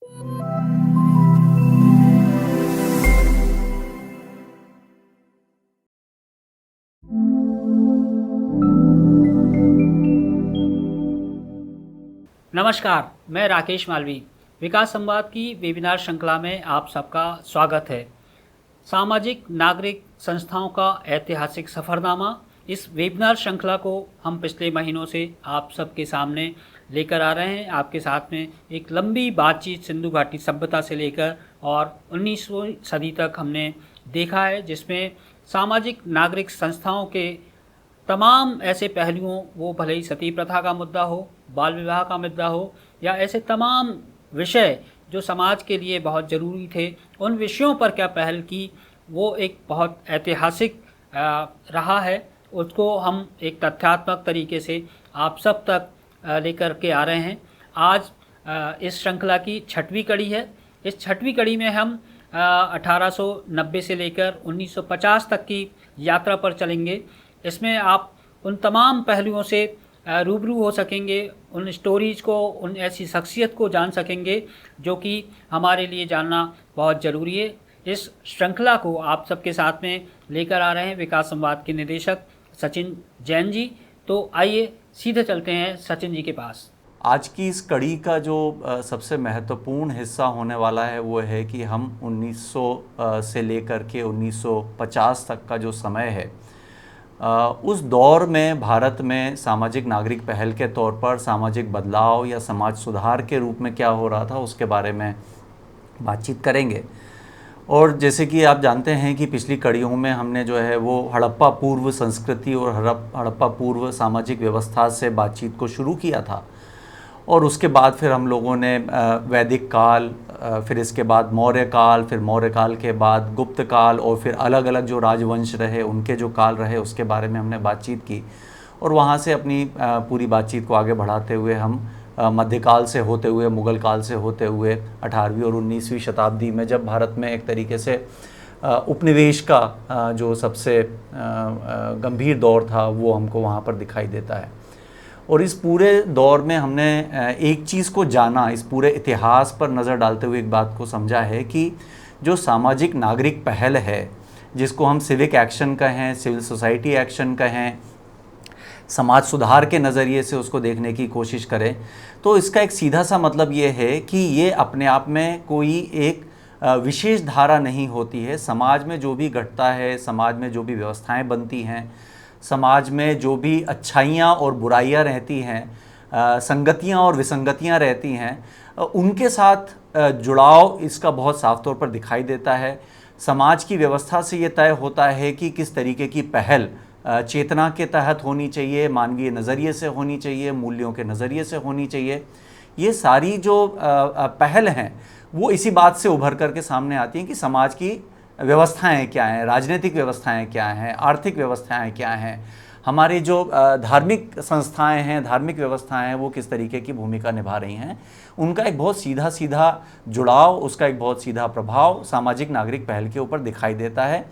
नमस्कार, मैं राकेश मालवी। विकास संवाद की वेबिनार श्रृंखला में आप सबका स्वागत है। सामाजिक नागरिक संस्थाओं का ऐतिहासिक सफ़रनामा, इस वेबिनार श्रृंखला को हम पिछले महीनों से आप सबके सामने लेकर आ रहे हैं। आपके साथ में एक लंबी बातचीत सिंधु घाटी सभ्यता से लेकर और 19वीं सदी तक हमने देखा है, जिसमें सामाजिक नागरिक संस्थाओं के तमाम ऐसे पहलुओं, वो भले ही सती प्रथा का मुद्दा हो, बाल विवाह का मुद्दा हो, या ऐसे तमाम विषय जो समाज के लिए बहुत ज़रूरी थे, उन विषयों पर क्या पहल की, वो एक बहुत ऐतिहासिक रहा है। उसको हम एक तथ्यात्मक तरीके से आप सब तक लेकर के आ रहे हैं। आज इस श्रृंखला की 6वीं कड़ी है। इस 6वीं कड़ी में हम 1890 से लेकर 1950 तक की यात्रा पर चलेंगे। इसमें आप उन तमाम पहलुओं से रूबरू हो सकेंगे, उन स्टोरीज़ को, उन ऐसी शख्सियत को जान सकेंगे जो कि हमारे लिए जानना बहुत ज़रूरी है। इस श्रृंखला को आप सबके साथ में लेकर आ रहे हैं विकास संवाद के निदेशक सचिन जैन जी। तो आइए सीधे चलते हैं सचिन जी के पास। आज की इस कड़ी का जो सबसे महत्वपूर्ण हिस्सा होने वाला है वो है कि हम 1900 से लेकर के 1950 तक का जो समय है, उस दौर में भारत में सामाजिक नागरिक पहल के तौर पर सामाजिक बदलाव या समाज सुधार के रूप में क्या हो रहा था, उसके बारे में बातचीत करेंगे। और जैसे कि आप जानते हैं कि पिछली कड़ियों में हमने जो है वो हड़प्पा पूर्व संस्कृति और हड़प्पा पूर्व सामाजिक व्यवस्था से बातचीत को शुरू किया था, और उसके बाद फिर हम लोगों ने वैदिक काल, फिर इसके बाद मौर्य काल, फिर मौर्य काल के बाद गुप्त काल, और फिर अलग अलग जो राजवंश रहे उनके जो काल रहे उसके बारे में हमने बातचीत की। और वहाँ से अपनी पूरी बातचीत को आगे बढ़ाते हुए हम मध्यकाल से होते हुए, मुग़ल काल से होते हुए 18वीं और 19वीं शताब्दी में, जब भारत में एक तरीके से उपनिवेश का जो सबसे गंभीर दौर था वो हमको वहाँ पर दिखाई देता है। और इस पूरे दौर में हमने एक चीज़ को जाना, इस पूरे इतिहास पर नज़र डालते हुए एक बात को समझा है कि जो सामाजिक नागरिक पहल है, जिसको हम सिविक एक्शन कहें, सिविल सोसाइटी एक्शन कहें, समाज सुधार के नज़रिए से उसको देखने की कोशिश करें, तो इसका एक सीधा सा मतलब ये है कि ये अपने आप में कोई एक विशेष धारा नहीं होती है। समाज में जो भी घटता है, समाज में जो भी व्यवस्थाएं बनती हैं, समाज में जो भी अच्छाइयाँ और बुराइयाँ रहती हैं, संगतियाँ और विसंगतियाँ रहती हैं, उनके साथ जुड़ाव इसका बहुत साफ तौर पर दिखाई देता है। समाज की व्यवस्था से ये तय होता है कि किस तरीके की पहल चेतना के तहत होनी चाहिए, मानवीय नज़रिए से होनी चाहिए, मूल्यों के नज़रिए से होनी चाहिए। ये सारी जो पहल हैं वो इसी बात से उभर कर के सामने आती हैं कि समाज की व्यवस्थाएं क्या हैं, राजनीतिक व्यवस्थाएं क्या हैं, आर्थिक व्यवस्थाएं क्या हैं, हमारी जो धार्मिक संस्थाएं हैं, धार्मिक व्यवस्थाएं हैं, वो किस तरीके की भूमिका निभा रही हैं। उनका एक बहुत सीधा सीधा जुड़ाव, उसका एक बहुत सीधा प्रभाव सामाजिक नागरिक पहल के ऊपर दिखाई देता है।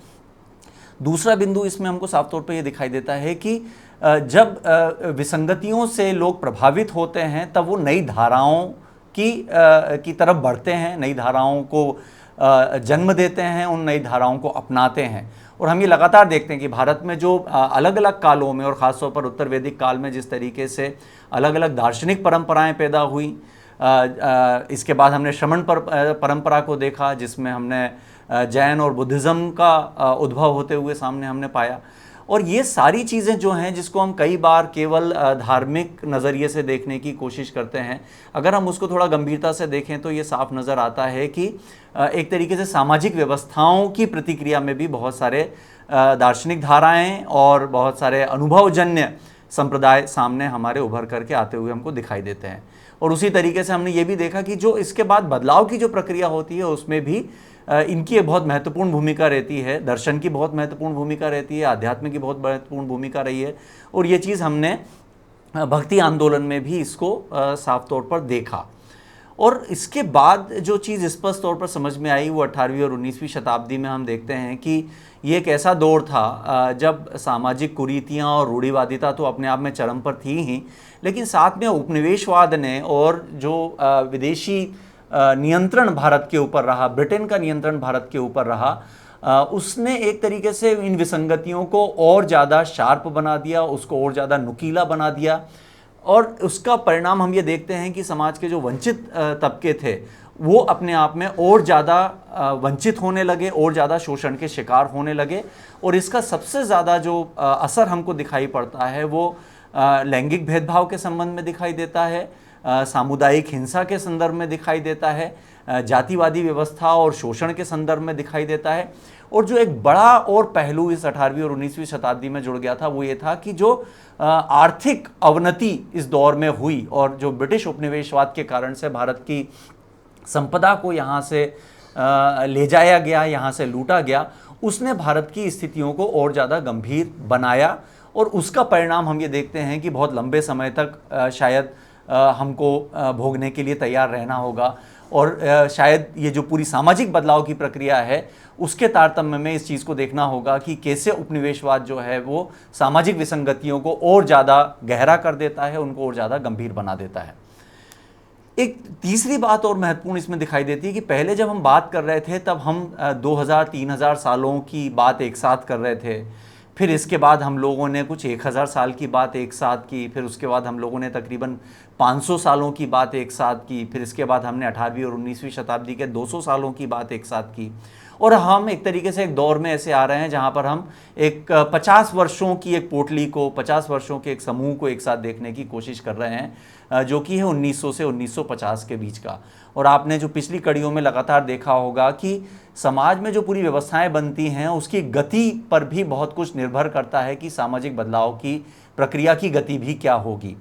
दूसरा बिंदु इसमें हमको साफ तौर पर यह दिखाई देता है कि जब विसंगतियों से लोग प्रभावित होते हैं तब वो नई धाराओं की तरफ बढ़ते हैं, नई धाराओं को जन्म देते हैं, उन नई धाराओं को अपनाते हैं। और हम ये लगातार देखते हैं कि भारत में जो अलग अलग कालों में, और ख़ासतौर पर उत्तर वैदिक काल में जिस तरीके से अलग अलग दार्शनिक परंपराएं पैदा हुई, इसके बाद हमने श्रमण परंपरा को देखा, जिसमें हमने जैन और बुद्धिज़्म का उद्भव होते हुए सामने हमने पाया। और ये सारी चीज़ें जो हैं, जिसको हम कई बार केवल धार्मिक नज़रिए से देखने की कोशिश करते हैं, अगर हम उसको थोड़ा गंभीरता से देखें तो ये साफ नज़र आता है कि एक तरीके से सामाजिक व्यवस्थाओं की प्रतिक्रिया में भी बहुत सारे दार्शनिक धाराएं और बहुत सारे अनुभवजन्य संप्रदाय सामने हमारे उभर करके आते हुए हमको दिखाई देते हैं। और उसी तरीके से हमने ये भी देखा कि जो इसके बाद बदलाव की जो प्रक्रिया होती है उसमें भी इनकी बहुत महत्वपूर्ण भूमिका रहती है। दर्शन की बहुत महत्वपूर्ण भूमिका रहती है, आध्यात्म की बहुत महत्वपूर्ण भूमिका रही है। और ये चीज़ हमने भक्ति आंदोलन में भी इसको साफ तौर पर देखा। और इसके बाद जो चीज़ स्पष्ट तौर पर समझ में आई वो 18वीं और 19वीं शताब्दी में हम देखते हैं कि ये एक ऐसा दौर था जब सामाजिक कुरीतियाँ और रूढ़िवादिता तो अपने आप में चरम पर थी ही, लेकिन साथ में उपनिवेशवाद ने और जो विदेशी नियंत्रण भारत के ऊपर रहा, ब्रिटेन का नियंत्रण भारत के ऊपर रहा, उसने एक तरीके से इन विसंगतियों को और ज़्यादा शार्प बना दिया, उसको और ज़्यादा नुकीला बना दिया। और उसका परिणाम हम ये देखते हैं कि समाज के जो वंचित तबके थे वो अपने आप में और ज़्यादा वंचित होने लगे, और ज़्यादा शोषण के शिकार होने लगे। और इसका सबसे ज़्यादा जो असर हमको दिखाई पड़ता है वो लैंगिक भेदभाव के संबंध में दिखाई देता है, सामुदायिक हिंसा के संदर्भ में दिखाई देता है, जातिवादी व्यवस्था और शोषण के संदर्भ में दिखाई देता है। और जो एक बड़ा और पहलू इस 18वीं और 19वीं शताब्दी में जुड़ गया था वो ये था कि जो आर्थिक अवनति इस दौर में हुई और जो ब्रिटिश उपनिवेशवाद के कारण से भारत की संपदा को यहाँ से ले जाया गया, यहाँ से लूटा गया, उसने भारत की स्थितियों को और ज़्यादा गंभीर बनाया। और उसका परिणाम हम ये देखते हैं कि बहुत लंबे समय तक शायद हमको भोगने के लिए तैयार रहना होगा। और शायद ये जो पूरी सामाजिक बदलाव की प्रक्रिया है उसके तारतम्य में इस चीज़ को देखना होगा कि कैसे उपनिवेशवाद जो है वो सामाजिक विसंगतियों को और ज़्यादा गहरा कर देता है, उनको और ज़्यादा गंभीर बना देता है। एक तीसरी बात और महत्वपूर्ण इसमें दिखाई देती है कि पहले जब हम बात कर रहे थे तब हम 2000-3000 सालों की बात एक साथ कर रहे थे, फिर इसके बाद हम लोगों ने कुछ 1000 साल की बात एक साथ की, फिर उसके बाद हम लोगों ने तकरीबन 500 सालों की बात एक साथ की, फिर इसके बाद हमने 18वीं और 19वीं शताब्दी के 200 सालों की बात एक साथ की। और हम एक तरीके से एक दौर में ऐसे आ रहे हैं जहाँ पर हम एक 50 वर्षों की एक पोटली को, 50 वर्षों के एक समूह को एक साथ देखने की कोशिश कर रहे हैं, जो कि है 1900 से 1950 के बीच का। और आपने जो पिछली कड़ियों में लगातार देखा होगा कि समाज में जो पूरी व्यवस्थाएं बनती हैं उसकी गति पर भी बहुत कुछ निर्भर करता है कि सामाजिक बदलाव की प्रक्रिया की गति भी क्या होगी।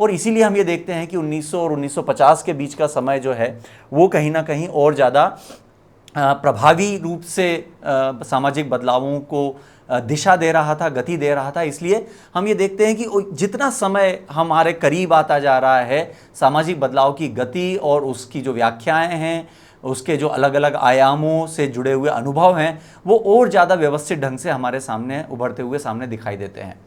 और इसीलिए हम ये देखते हैं कि 1900 और 1950 के बीच का समय जो है वो कहीं ना कहीं और ज़्यादा प्रभावी रूप से सामाजिक बदलावों को दिशा दे रहा था, गति दे रहा था। इसलिए हम ये देखते हैं कि जितना समय हमारे करीब आता जा रहा है सामाजिक बदलाव की गति और उसकी जो व्याख्याएं हैं, उसके जो अलग अलग आयामों से जुड़े हुए अनुभव हैं, वो और ज़्यादा व्यवस्थित ढंग से हमारे सामने उभरते हुए सामने दिखाई देते हैं।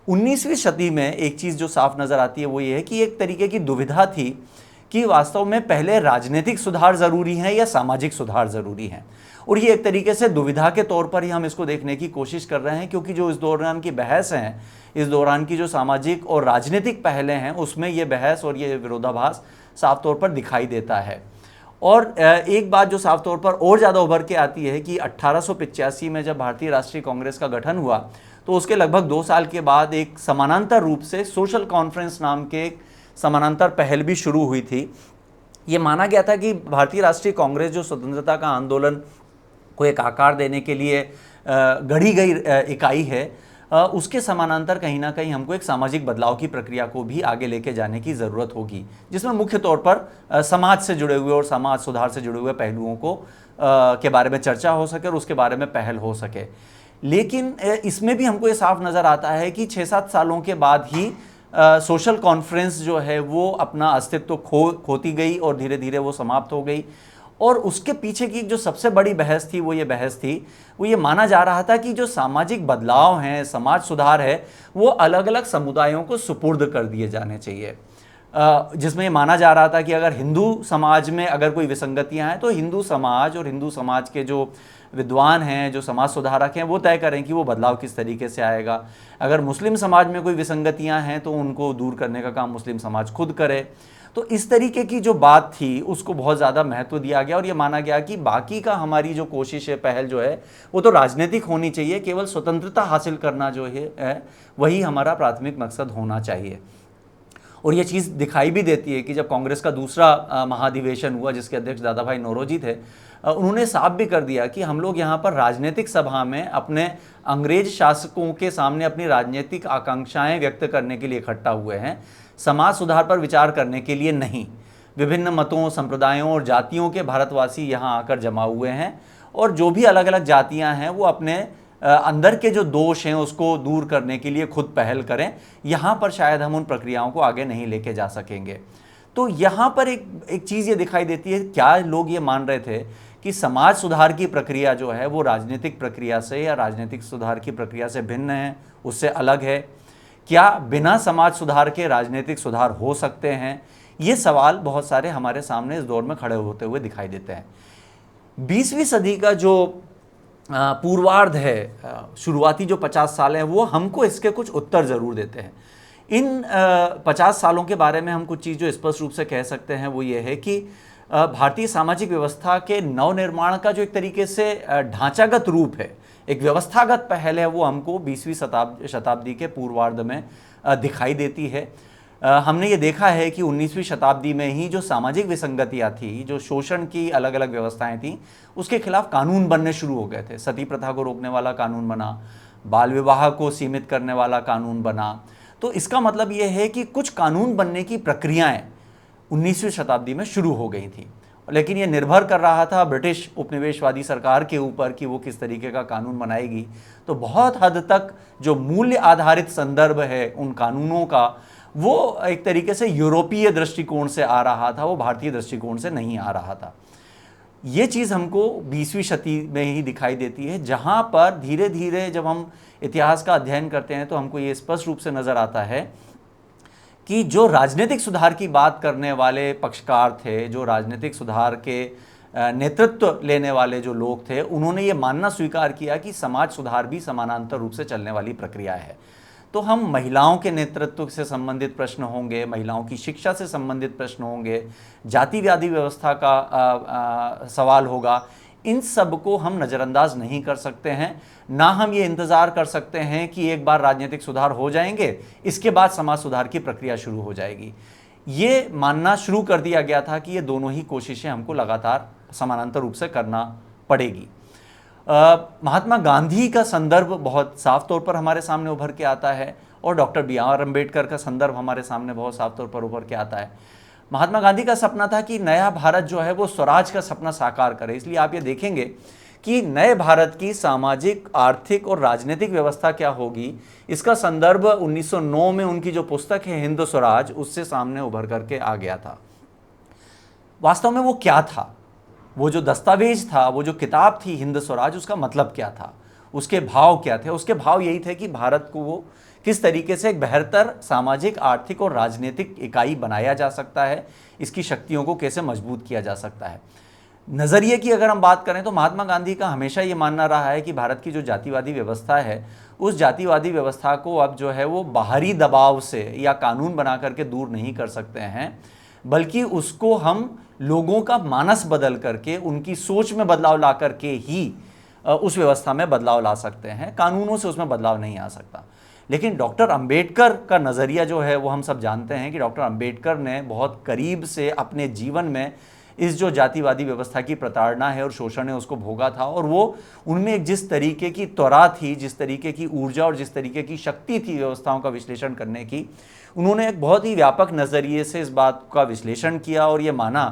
19वीं सदी में एक चीज़ जो साफ नज़र आती है वो ये है कि एक तरीके की दुविधा थी कि वास्तव में पहले राजनीतिक सुधार ज़रूरी है या सामाजिक सुधार ज़रूरी है। और ये एक तरीके से दुविधा के तौर पर ही हम इसको देखने की कोशिश कर रहे हैं, क्योंकि जो इस दौरान की बहस हैं, इस दौरान की जो सामाजिक और राजनीतिक पहले हैं, उसमें ये बहस और ये विरोधाभास साफ तौर पर दिखाई देता है। और एक बात जो साफ तौर पर और ज़्यादा उभर के आती है कि 1885 में जब भारतीय राष्ट्रीय कांग्रेस का गठन हुआ तो उसके लगभग 2 साल के बाद एक समानांतर रूप से सोशल कॉन्फ्रेंस नाम के एक समानांतर पहल भी शुरू हुई थी। ये माना गया था कि भारतीय राष्ट्रीय कांग्रेस जो स्वतंत्रता का आंदोलन को एक आकार देने के लिए गढ़ी गई इकाई है, उसके समानांतर कहीं ना कहीं हमको एक सामाजिक बदलाव की प्रक्रिया को भी आगे लेके जाने की ज़रूरत होगी, जिसमें मुख्य तौर पर समाज से जुड़े हुए और समाज सुधार से जुड़े हुए पहलुओं को के बारे में चर्चा हो सके और उसके बारे में पहल हो सके। लेकिन इसमें भी हमको ये साफ नज़र आता है कि 6-7 सालों के बाद ही सोशल कॉन्फ्रेंस जो है वो अपना अस्तित्व खोती गई और धीरे धीरे वो समाप्त हो गई। और उसके पीछे की जो सबसे बड़ी बहस थी वो ये माना जा रहा था कि जो सामाजिक बदलाव हैं, समाज सुधार है, वो अलग अलग समुदायों को सुपुर्द कर दिए जाने चाहिए, जिसमें ये माना जा रहा था कि अगर हिंदू समाज में अगर कोई विसंगतियां हैं तो हिंदू समाज और हिंदू समाज के जो विद्वान हैं, जो समाज सुधारक हैं, वो तय करें कि वो बदलाव किस तरीके से आएगा। अगर मुस्लिम समाज में कोई विसंगतियां हैं तो उनको दूर करने का काम मुस्लिम समाज खुद करे। तो इस तरीके की जो बात थी उसको बहुत ज़्यादा महत्व दिया गया और ये माना गया कि बाकी का हमारी जो कोशिश है, पहल जो है, वो तो राजनीतिक होनी चाहिए, केवल स्वतंत्रता हासिल करना जो है वही हमारा प्राथमिक मकसद होना चाहिए। और ये चीज़ दिखाई भी देती है कि जब कांग्रेस का दूसरा महाधिवेशन हुआ, जिसके अध्यक्ष दादाभाई नौरोजी थे, उन्होंने साफ भी कर दिया कि हम लोग यहाँ पर राजनीतिक सभा में अपने अंग्रेज शासकों के सामने अपनी राजनीतिक आकांक्षाएं व्यक्त करने के लिए इकट्ठा हुए हैं, समाज सुधार पर विचार करने के लिए नहीं। विभिन्न मतों, संप्रदायों और जातियों के भारतवासी यहाँ आकर जमा हुए हैं और जो भी अलग अलग जातियाँ हैं वो अपने अंदर के जो दोष हैं उसको दूर करने के लिए खुद पहल करें। यहाँ पर शायद हम उन प्रक्रियाओं को आगे नहीं लेके जा सकेंगे। तो यहाँ पर एक चीज़ ये दिखाई देती है, क्या लोग ये मान रहे थे कि समाज सुधार की प्रक्रिया जो है वो राजनीतिक प्रक्रिया से या राजनीतिक सुधार की प्रक्रिया से भिन्न है, उससे अलग है? क्या बिना समाज सुधार के राजनीतिक सुधार हो सकते हैं? ये सवाल बहुत सारे हमारे सामने इस दौर में खड़े होते हुए दिखाई देते हैं। 20वीं सदी का जो पूर्वार्ध है, शुरुआती जो 50 साल हैं, वो हमको इसके कुछ उत्तर ज़रूर देते हैं। इन 50 सालों के बारे में हम कुछ चीज़ जो स्पष्ट रूप से कह सकते हैं वो ये है कि भारतीय सामाजिक व्यवस्था के नवनिर्माण का जो एक तरीके से ढांचागत रूप है, एक व्यवस्थागत पहल है, वो हमको 20वीं शताब्दी के पूर्वार्ध में दिखाई देती है। हमने ये देखा है कि 19वीं शताब्दी में ही जो सामाजिक विसंगतियाँ थी, जो शोषण की अलग अलग व्यवस्थाएं थीं, उसके खिलाफ कानून बनने शुरू हो गए थे। सती प्रथा को रोकने वाला कानून बना, बाल विवाह को सीमित करने वाला कानून बना। तो इसका मतलब ये है कि कुछ कानून बनने की प्रक्रियाएं 19वीं शताब्दी में शुरू हो गई थी, लेकिन ये निर्भर कर रहा था ब्रिटिश उपनिवेशवादी सरकार के ऊपर कि वो किस तरीके का कानून बनाएगी। तो बहुत हद तक जो मूल्य आधारित संदर्भ है उन कानूनों का, वो एक तरीके से यूरोपीय दृष्टिकोण से आ रहा था, वो भारतीय दृष्टिकोण से नहीं आ रहा था। ये चीज़ हमको 20वीं शती में ही दिखाई देती है, जहाँ पर धीरे धीरे जब हम इतिहास का अध्ययन करते हैं तो हमको ये स्पष्ट रूप से नज़र आता है कि जो राजनीतिक सुधार की बात करने वाले पक्षकार थे, जो राजनीतिक सुधार के नेतृत्व लेने वाले जो लोग थे, उन्होंने ये मानना स्वीकार किया कि समाज सुधार भी समानांतर रूप से चलने वाली प्रक्रिया है। तो हम महिलाओं के नेतृत्व से संबंधित प्रश्न होंगे, महिलाओं की शिक्षा से संबंधित प्रश्न होंगे, जातिवादी व्यवस्था का सवाल होगा। इन सब को हम नज़रअंदाज नहीं कर सकते हैं, ना हम ये इंतज़ार कर सकते हैं कि एक बार राजनीतिक सुधार हो जाएंगे, इसके बाद समाज सुधार की प्रक्रिया शुरू हो जाएगी। ये मानना शुरू कर दिया गया था कि ये दोनों ही कोशिशें हमको लगातार समानांतर रूप से करना पड़ेगी। महात्मा गांधी का संदर्भ बहुत साफ तौर पर हमारे सामने उभर के आता है और डॉक्टर BR अम्बेडकर का संदर्भ हमारे सामने बहुत साफ तौर पर उभर के आता है। महात्मा गांधी का सपना था कि नया भारत जो है वो स्वराज का सपना साकार करे। इसलिए आप ये देखेंगे कि नए भारत की सामाजिक, आर्थिक और राजनीतिक व्यवस्था क्या होगी, इसका संदर्भ 1909 में उनकी जो पुस्तक है हिंद स्वराज, उससे सामने उभर करके आ गया था। वास्तव में वो क्या था, वो जो दस्तावेज था, वो जो किताब थी हिंद स्वराज, उसका मतलब क्या था, उसके भाव क्या थे? उसके भाव यही थे कि भारत को वो किस तरीके से एक बेहतर सामाजिक, आर्थिक और राजनीतिक इकाई बनाया जा सकता है, इसकी शक्तियों को कैसे मजबूत किया जा सकता है। नज़रिए की अगर हम बात करें तो महात्मा गांधी का हमेशा ये मानना रहा है कि भारत की जो जातिवादी व्यवस्था है, उस जातिवादी व्यवस्था को अब जो है वो बाहरी दबाव से या कानून बना करके दूर नहीं कर सकते हैं, बल्कि उसको हम लोगों का मानस बदल करके, उनकी सोच में बदलाव ला करके ही उस व्यवस्था में बदलाव ला सकते हैं। कानूनों से उसमें बदलाव नहीं आ सकता। लेकिन डॉक्टर अंबेडकर का नज़रिया जो है वो हम सब जानते हैं कि डॉक्टर अंबेडकर ने बहुत करीब से अपने जीवन में इस जो जातिवादी व्यवस्था की प्रताड़ना है और शोषण है उसको भोगा था, और वो उनमें जिस तरीके की त्वरा थी, जिस तरीके की ऊर्जा और जिस तरीके की शक्ति थी व्यवस्थाओं का विश्लेषण करने की, उन्होंने एक बहुत ही व्यापक नज़रिए से इस बात का विश्लेषण किया और ये माना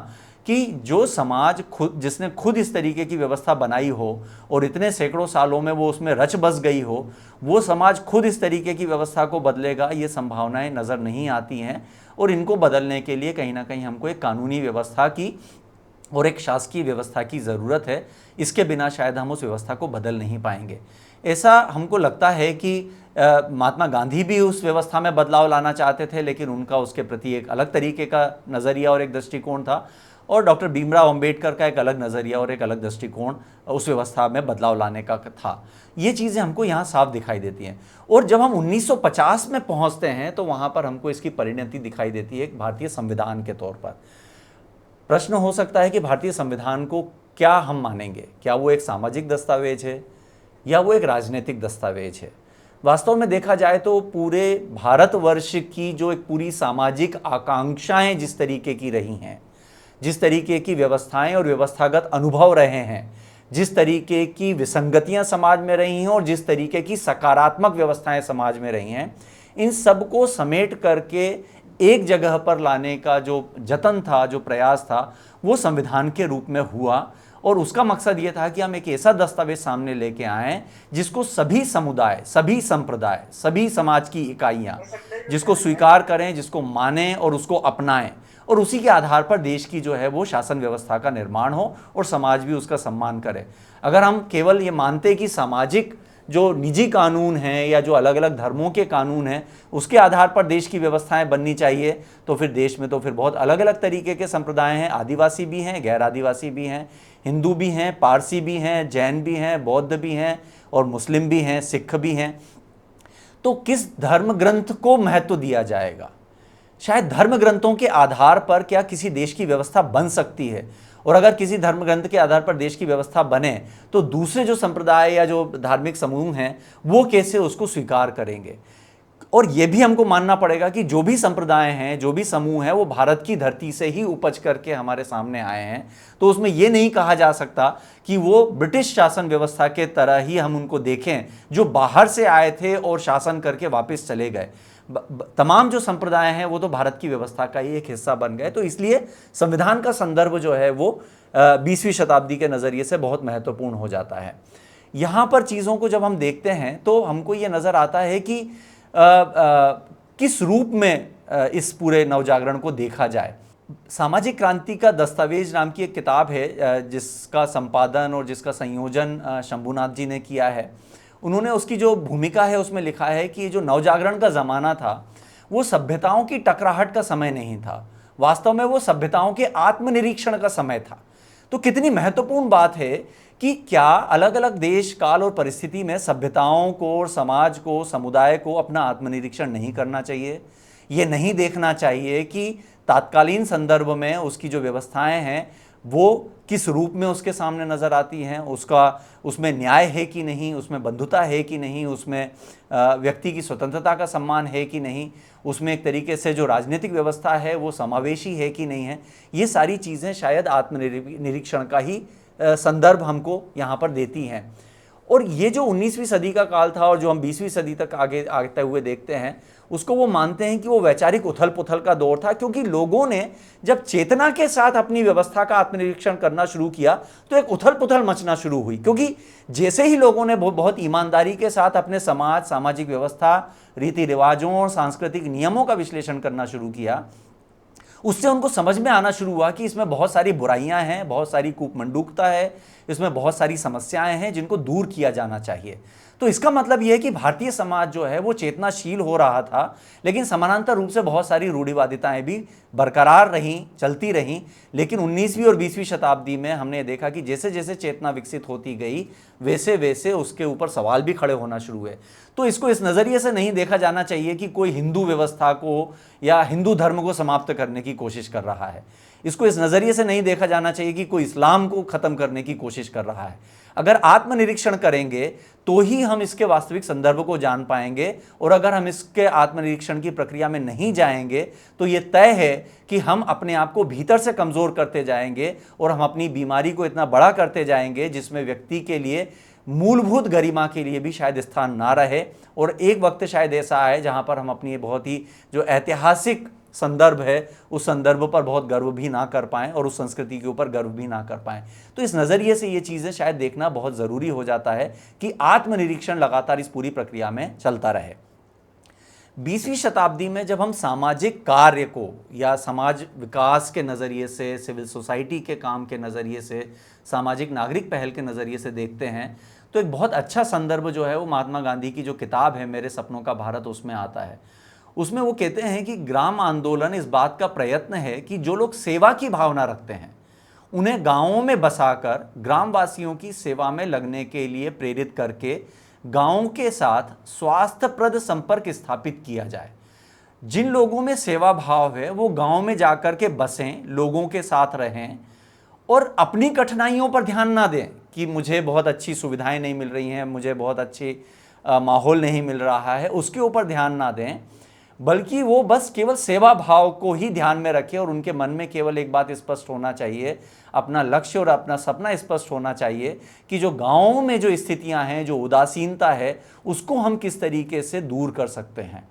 कि जो समाज जिसने खुद इस तरीके की व्यवस्था बनाई हो और इतने सैकड़ों सालों में वो उसमें रच बस गई हो, वो समाज खुद इस तरीके की व्यवस्था को बदलेगा, ये संभावनाएं नज़र नहीं आती हैं। और इनको बदलने के लिए कहीं ना कहीं हमको एक कानूनी व्यवस्था की और एक शासकीय व्यवस्था की ज़रूरत है। इसके बिना शायद हम उस व्यवस्था को बदल नहीं पाएंगे। ऐसा हमको लगता है कि महात्मा गांधी भी उस व्यवस्था में बदलाव लाना चाहते थे, लेकिन उनका उसके प्रति एक अलग तरीके का नज़रिया और एक दृष्टिकोण था, और डॉक्टर भीमराव अंबेडकर का एक अलग नज़रिया और एक अलग दृष्टिकोण उस व्यवस्था में बदलाव लाने का था। ये चीज़ें हमको यहाँ साफ दिखाई देती हैं। और जब हम 1950 में पहुँचते हैं तो वहाँ पर हमको इसकी परिणति दिखाई देती है एक भारतीय संविधान के तौर पर। प्रश्न हो सकता है कि भारतीय संविधान को क्या हम मानेंगे, क्या वो एक सामाजिक दस्तावेज है या वो एक राजनीतिक दस्तावेज है। वास्तव में देखा जाए तो पूरे भारतवर्ष की जो एक पूरी सामाजिक आकांक्षाएं जिस तरीके की रही हैं, जिस तरीके की व्यवस्थाएं और व्यवस्थागत अनुभव रहे हैं, जिस तरीके की विसंगतियां समाज में रही हैं और जिस तरीके की सकारात्मक व्यवस्थाएं समाज में रही हैं, इन सब को समेट करके एक जगह पर लाने का जो जतन था, जो प्रयास था, वो संविधान के रूप में हुआ। और उसका मकसद ये था कि हम एक ऐसा दस्तावेज सामने लेके आएं जिसको सभी समुदाय, सभी संप्रदाय, सभी समाज की इकाइयां जिसको स्वीकार करें, जिसको मानें और उसको अपनाएं, और उसी के आधार पर देश की जो है वो शासन व्यवस्था का निर्माण हो और समाज भी उसका सम्मान करे। अगर हम केवल ये मानते कि सामाजिक जो निजी कानून हैं या जो अलग अलग धर्मों के कानून हैं उसके आधार पर देश की व्यवस्थाएं बननी चाहिए, तो फिर देश में तो फिर बहुत अलग अलग तरीके के संप्रदाय हैं, आदिवासी भी हैं, गैर आदिवासी भी हैं, हिंदू भी हैं, पारसी भी हैं, जैन भी हैं, बौद्ध भी हैं और मुस्लिम भी हैं, सिख भी हैं। तो किस धर्म ग्रंथ को महत्व दिया जाएगा? शायद धर्म ग्रंथों के आधार पर क्या किसी देश की व्यवस्था बन सकती है, और अगर किसी धर्म ग्रंथ के आधार पर देश की व्यवस्था बने तो दूसरे जो संप्रदाय या जो धार्मिक समूह हैं वो कैसे उसको स्वीकार करेंगे। और ये भी हमको मानना पड़ेगा कि जो भी संप्रदाय हैं, जो भी समूह हैं, वो भारत की धरती से ही उपज करके हमारे सामने आए हैं। तो उसमें ये नहीं कहा जा सकता कि वो ब्रिटिश शासन व्यवस्था के तरह ही हम उनको देखें जो बाहर से आए थे और शासन करके वापस चले गए। तमाम जो संप्रदाय हैं वो तो भारत की व्यवस्था का ही एक हिस्सा बन गए। तो इसलिए संविधान का संदर्भ जो है वो 20वीं शताब्दी के नज़रिए से बहुत महत्वपूर्ण हो जाता है। यहाँ पर चीज़ों को जब हम देखते हैं तो हमको ये नज़र आता है कि किस रूप में इस पूरे नवजागरण को देखा जाए। सामाजिक क्रांति का दस्तावेज नाम की एक किताब है जिसका संपादन और जिसका संयोजन शंभुनाथ जी ने किया है। उन्होंने उसकी जो भूमिका है उसमें लिखा है कि जो नवजागरण का ज़माना था वो सभ्यताओं की टकराहट का समय नहीं था, वास्तव में वो सभ्यताओं के आत्मनिरीक्षण का समय था। तो कितनी महत्वपूर्ण बात है कि क्या अलग अलग देश, काल और परिस्थिति में सभ्यताओं को और समाज को, समुदाय को अपना आत्मनिरीक्षण नहीं करना चाहिए। ये नहीं देखना चाहिए कि तात्कालीन संदर्भ में उसकी जो व्यवस्थाएं हैं वो किस रूप में उसके सामने नज़र आती हैं, उसमें न्याय है कि नहीं, उसमें बंधुता है कि नहीं, उसमें व्यक्ति की स्वतंत्रता का सम्मान है कि नहीं, उसमें एक तरीके से जो राजनीतिक व्यवस्था है वो समावेशी है कि नहीं है। ये सारी चीज़ें शायद आत्मनिरीक्षण का ही संदर्भ हमको यहाँ पर देती हैं। और ये जो 19वीं सदी का काल था और जो हम 20वीं सदी तक आगे आते हुए देखते हैं उसको वो मानते हैं कि वो वैचारिक उथल पुथल का दौर था, क्योंकि लोगों ने जब चेतना के साथ अपनी व्यवस्था का आत्मनिरीक्षण करना शुरू किया तो एक उथल पुथल मचना शुरू हुई। क्योंकि जैसे ही लोगों ने बहुत ईमानदारी के साथ अपने समाज, सामाजिक व्यवस्था, रीति रिवाजों और सांस्कृतिक नियमों का विश्लेषण करना शुरू किया, उससे उनको समझ में आना शुरू हुआ कि इसमें बहुत सारी बुराइयां हैं, बहुत सारी कूपमंडूकता है, इसमें बहुत सारी समस्याएं हैं जिनको दूर किया जाना चाहिए। तो इसका मतलब यह है कि भारतीय समाज जो है वो चेतनाशील हो रहा था, लेकिन समानांतर रूप से बहुत सारी रूढ़िवादिताएं भी बरकरार रहीं, चलती रहीं। लेकिन 19वीं और 20वीं शताब्दी में हमने देखा कि जैसे जैसे चेतना विकसित होती गई वैसे वैसे उसके ऊपर सवाल भी खड़े होना शुरू हुए। तो इसको इस नज़रिए से नहीं देखा जाना चाहिए कि कोई हिंदू व्यवस्था को या हिंदू धर्म को समाप्त करने की कोशिश कर रहा है। इसको इस नज़रिए से नहीं देखा जाना चाहिए कि कोई इस्लाम को ख़त्म करने की कोशिश कर रहा है। अगर आत्मनिरीक्षण करेंगे तो ही हम इसके वास्तविक संदर्भ को जान पाएंगे, और अगर हम इसके आत्मनिरीक्षण की प्रक्रिया में नहीं जाएंगे तो ये तय है कि हम अपने आप को भीतर से कमज़ोर करते जाएंगे और हम अपनी बीमारी को इतना बड़ा करते जाएंगे जिसमें व्यक्ति के लिए मूलभूत गरिमा के लिए भी शायद स्थान ना रहे। और एक वक्त शायद ऐसा आए जहाँ पर हम अपनी बहुत ही जो ऐतिहासिक संदर्भ है उस संदर्भ पर बहुत गर्व भी ना कर पाएं और उस संस्कृति के ऊपर गर्व भी ना कर पाएं। तो इस नज़रिए से ये चीज़ें शायद देखना बहुत ज़रूरी हो जाता है कि आत्मनिरीक्षण लगातार इस पूरी प्रक्रिया में चलता रहे। 20वीं शताब्दी में जब हम सामाजिक कार्य को या समाज विकास के नज़रिए से, सिविल सोसाइटी के काम के नज़रिए से, सामाजिक नागरिक पहल के नज़रिए से देखते हैं तो एक बहुत अच्छा संदर्भ जो है वो महात्मा गांधी की जो किताब है मेरे सपनों का भारत उसमें आता है। उसमें वो कहते हैं कि ग्राम आंदोलन इस बात का प्रयत्न है कि जो लोग सेवा की भावना रखते हैं उन्हें गांवों में बसाकर ग्रामवासियों की सेवा में लगने के लिए प्रेरित करके गांवों के साथ स्वास्थ्यप्रद संपर्क स्थापित किया जाए। जिन लोगों में सेवा भाव है वो गांव में जाकर के बसें, लोगों के साथ रहें और अपनी कठिनाइयों पर ध्यान ना दें कि मुझे बहुत अच्छी सुविधाएं नहीं मिल रही हैं, मुझे बहुत अच्छी माहौल नहीं मिल रहा है, उसके ऊपर ध्यान ना दें, बल्कि वो बस केवल सेवा भाव को ही ध्यान में रखें और उनके मन में केवल एक बात स्पष्ट होना चाहिए, अपना लक्ष्य और अपना सपना स्पष्ट होना चाहिए कि जो गाँवों में जो स्थितियां हैं, जो उदासीनता है, उसको हम किस तरीके से दूर कर सकते हैं।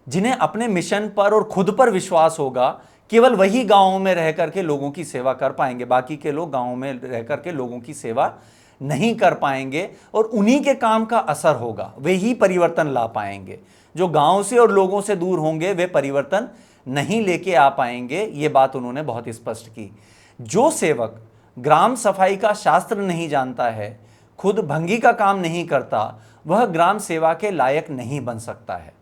जिन्हें अपने मिशन पर और खुद पर विश्वास होगा केवल वही गाँवों में रह करके लोगों की सेवा कर पाएंगे, बाकी के लोग गाँवों में रह करके लोगों की सेवा नहीं कर पाएंगे और उन्हीं के काम का असर होगा, वे ही परिवर्तन ला पाएंगे। जो गांव से और लोगों से दूर होंगे वे परिवर्तन नहीं लेके आ पाएंगे। ये बात उन्होंने बहुत स्पष्ट की। जो सेवक ग्राम सफाई का शास्त्र नहीं जानता है खुद भंगी का काम नहीं करता वह ग्राम सेवा के लायक नहीं बन सकता है।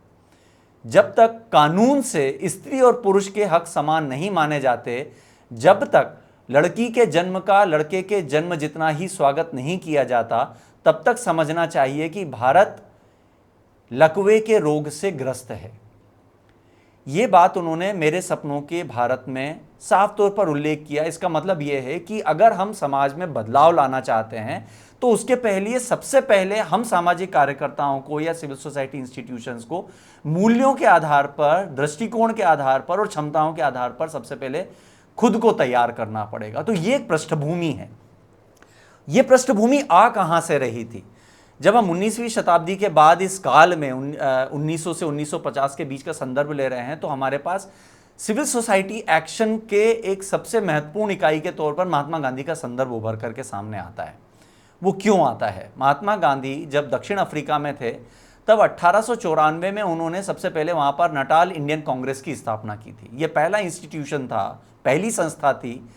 जब तक कानून से स्त्री और पुरुष के हक समान नहीं माने जाते, जब तक लड़की के जन्म का लड़के के जन्म जितना ही स्वागत नहीं किया जाता, तब तक समझना चाहिए कि भारत लकवे के रोग से ग्रस्त है। ये बात उन्होंने मेरे सपनों के भारत में साफ तौर पर उल्लेख किया। इसका मतलब यह है कि अगर हम समाज में बदलाव लाना चाहते हैं तो उसके पहले सबसे पहले हम सामाजिक कार्यकर्ताओं को या सिविल सोसाइटी इंस्टीट्यूशंस को मूल्यों के आधार पर, दृष्टिकोण के आधार पर और क्षमताओं के आधार पर सबसे पहले खुद को तैयार करना पड़ेगा। तो ये एक पृष्ठभूमि है। ये पृष्ठभूमि आ कहां से रही थी? जब हम 19वीं शताब्दी के बाद इस काल में 1900 से 1950 के बीच का संदर्भ ले रहे हैं, तो हमारे पास सिविल सोसाइटी एक्शन के एक सबसे महत्वपूर्ण इकाई के तौर पर महात्मा गांधी का संदर्भ उभर करके सामने आता है। वो क्यों आता है? महात्मा गांधी जब दक्षिण अफ्रीका में थे, तब 1894 में उन्होंने सबसे पहले वहां पर नटाल इंडियन कांग्रेस की स्थापना की थी। यह पहला इंस्टीट्यूशन था, पहली संस्था थी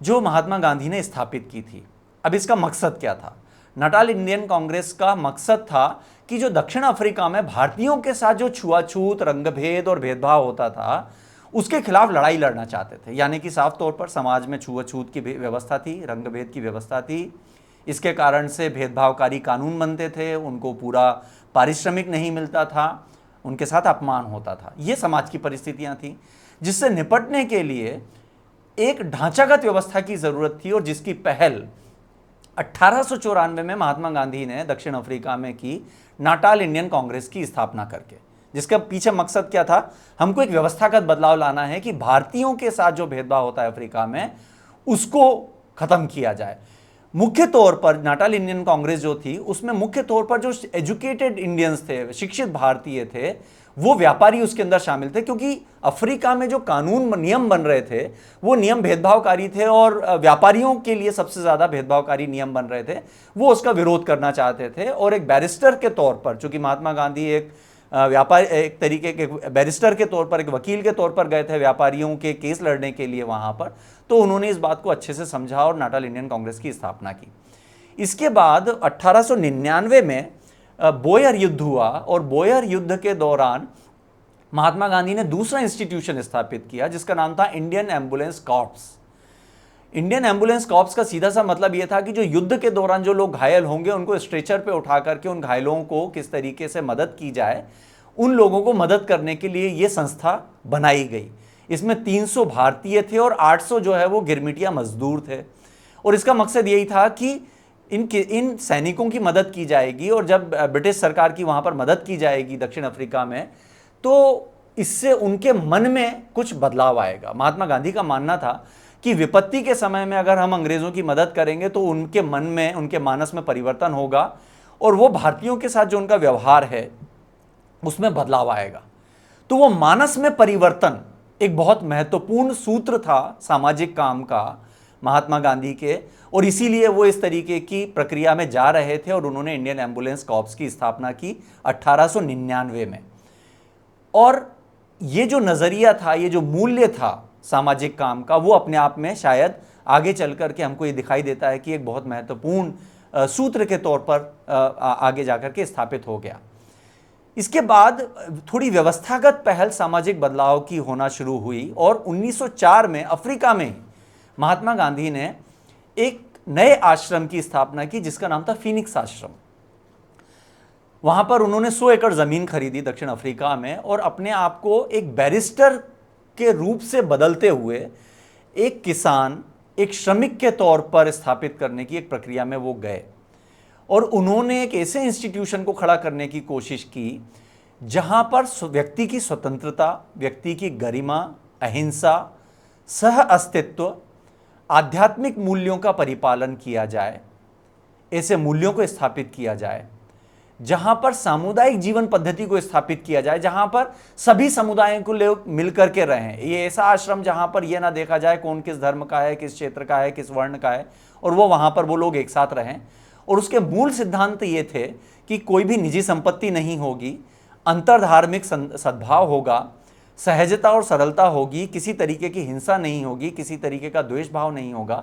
जो महात्मा गांधी ने स्थापित की थी। अब इसका मकसद क्या था? नटाल इंडियन कांग्रेस का मकसद था कि जो दक्षिण अफ्रीका में भारतीयों के साथ जो छुआछूत, रंगभेद और भेदभाव होता था, उसके खिलाफ लड़ाई लड़ना चाहते थे। यानी कि साफ तौर पर समाज में छुआछूत की व्यवस्था थी, रंगभेद की व्यवस्था थी। इसके कारण से भेदभावकारी कानून बनते थे, उनको पूरा पारिश्रमिक नहीं मिलता था, उनके साथ अपमान होता था। ये समाज की परिस्थितियां थी, जिससे निपटने के लिए एक ढांचागत व्यवस्था की जरूरत थी और जिसकी पहल 1894 में महात्मा गांधी ने दक्षिण अफ्रीका में की, नाटाल इंडियन कांग्रेस की स्थापना करके। जिसका पीछे मकसद क्या था? हमको एक व्यवस्थागत बदलाव लाना है कि भारतीयों के साथ जो भेदभाव होता है अफ्रीका में, उसको खत्म किया जाए। मुख्य तौर पर नाटाल इंडियन कांग्रेस जो थी, उसमें मुख्य तौर पर जो एजुकेटेड इंडियंस थे, शिक्षित भारतीय थे, वो व्यापारी उसके अंदर शामिल थे, क्योंकि अफ्रीका में जो कानून नियम बन रहे थे वो नियम भेदभावकारी थे और व्यापारियों के लिए सबसे ज्यादा भेदभावकारी नियम बन रहे थे। वो उसका विरोध करना चाहते थे और एक बैरिस्टर के तौर पर, चूंकि महात्मा गांधी एक एक तरीके के बैरिस्टर के तौर पर, एक वकील के तौर पर गए थे व्यापारियों के केस लड़ने के लिए वहां पर, तो उन्होंने इस बात को अच्छे से समझा और नाटाल इंडियन कांग्रेस की स्थापना की। इसके बाद 1899 में बोयर युद्ध हुआ और बोयर युद्ध के दौरान महात्मा गांधी ने दूसरा इंस्टीट्यूशन स्थापित किया जिसका नाम था Indian ambulance corps. Indian ambulance corps का सीधा सा मतलब यह था कि जो युद्ध के दौरान जो लोग घायल होंगे उनको स्ट्रेचर पे उठा करके उन घायलों को किस तरीके से मदद की जाए, उन लोगों को मदद करने के लिए यह संस्था बनाई गई। इसमें 300 भारतीय थे और 800 जो है वो गिरमिटिया मजदूर थे और इसका मकसद यही था कि इन सैनिकों की मदद की जाएगी और जब ब्रिटिश सरकार की वहां पर मदद की जाएगी दक्षिण अफ्रीका में, तो इससे उनके मन में कुछ बदलाव आएगा। महात्मा गांधी का मानना था कि विपत्ति के समय में अगर हम अंग्रेजों की मदद करेंगे तो उनके मन में, उनके मानस में परिवर्तन होगा और वो भारतीयों के साथ जो उनका व्यवहार है उसमें बदलाव आएगा। तो वो मानस में परिवर्तन एक बहुत महत्वपूर्ण सूत्र था सामाजिक काम का महात्मा गांधी के, और इसीलिए वो इस तरीके की प्रक्रिया में जा रहे थे और उन्होंने इंडियन एम्बुलेंस कॉर्प्स की स्थापना की 1899 में। और ये जो नजरिया था, ये जो मूल्य था सामाजिक काम का, वो अपने आप में शायद आगे चल करके हमको ये दिखाई देता है कि एक बहुत महत्वपूर्ण सूत्र के तौर पर आगे जाकर के स्थापित हो गया। इसके बाद थोड़ी व्यवस्थागत पहल सामाजिक बदलाव की होना शुरू हुई और 1904 में अफ्रीका में महात्मा गांधी ने एक नए आश्रम की स्थापना की जिसका नाम था फीनिक्स आश्रम। वहां पर उन्होंने 100 एकड़ जमीन खरीदी दक्षिण अफ्रीका में और अपने आप को एक बैरिस्टर के रूप से बदलते हुए एक किसान, एक श्रमिक के तौर पर स्थापित करने की एक प्रक्रिया में वो गए और उन्होंने एक ऐसे इंस्टीट्यूशन को खड़ा करने की कोशिश की जहां पर व्यक्ति की स्वतंत्रता, व्यक्ति की गरिमा, अहिंसा, सह अस्तित्व, आध्यात्मिक मूल्यों का परिपालन किया जाए। ऐसे मूल्यों को स्थापित किया जाए जहां पर सामुदायिक जीवन पद्धति को स्थापित किया जाए, जहां पर सभी समुदायों को लोग मिलकर के रहें। ये ऐसा आश्रम जहां पर यह ना देखा जाए कौन किस धर्म का है, किस क्षेत्र का है, किस वर्ण का है, और वो वहां पर वो लोग एक साथ रहें। और उसके मूल सिद्धांत ये थे कि कोई भी निजी संपत्ति नहीं होगी, अंतरधार्मिक सद्भाव होगा, सहजता और सरलता होगी, किसी तरीके की हिंसा नहीं होगी, किसी तरीके का द्वेष भाव नहीं होगा,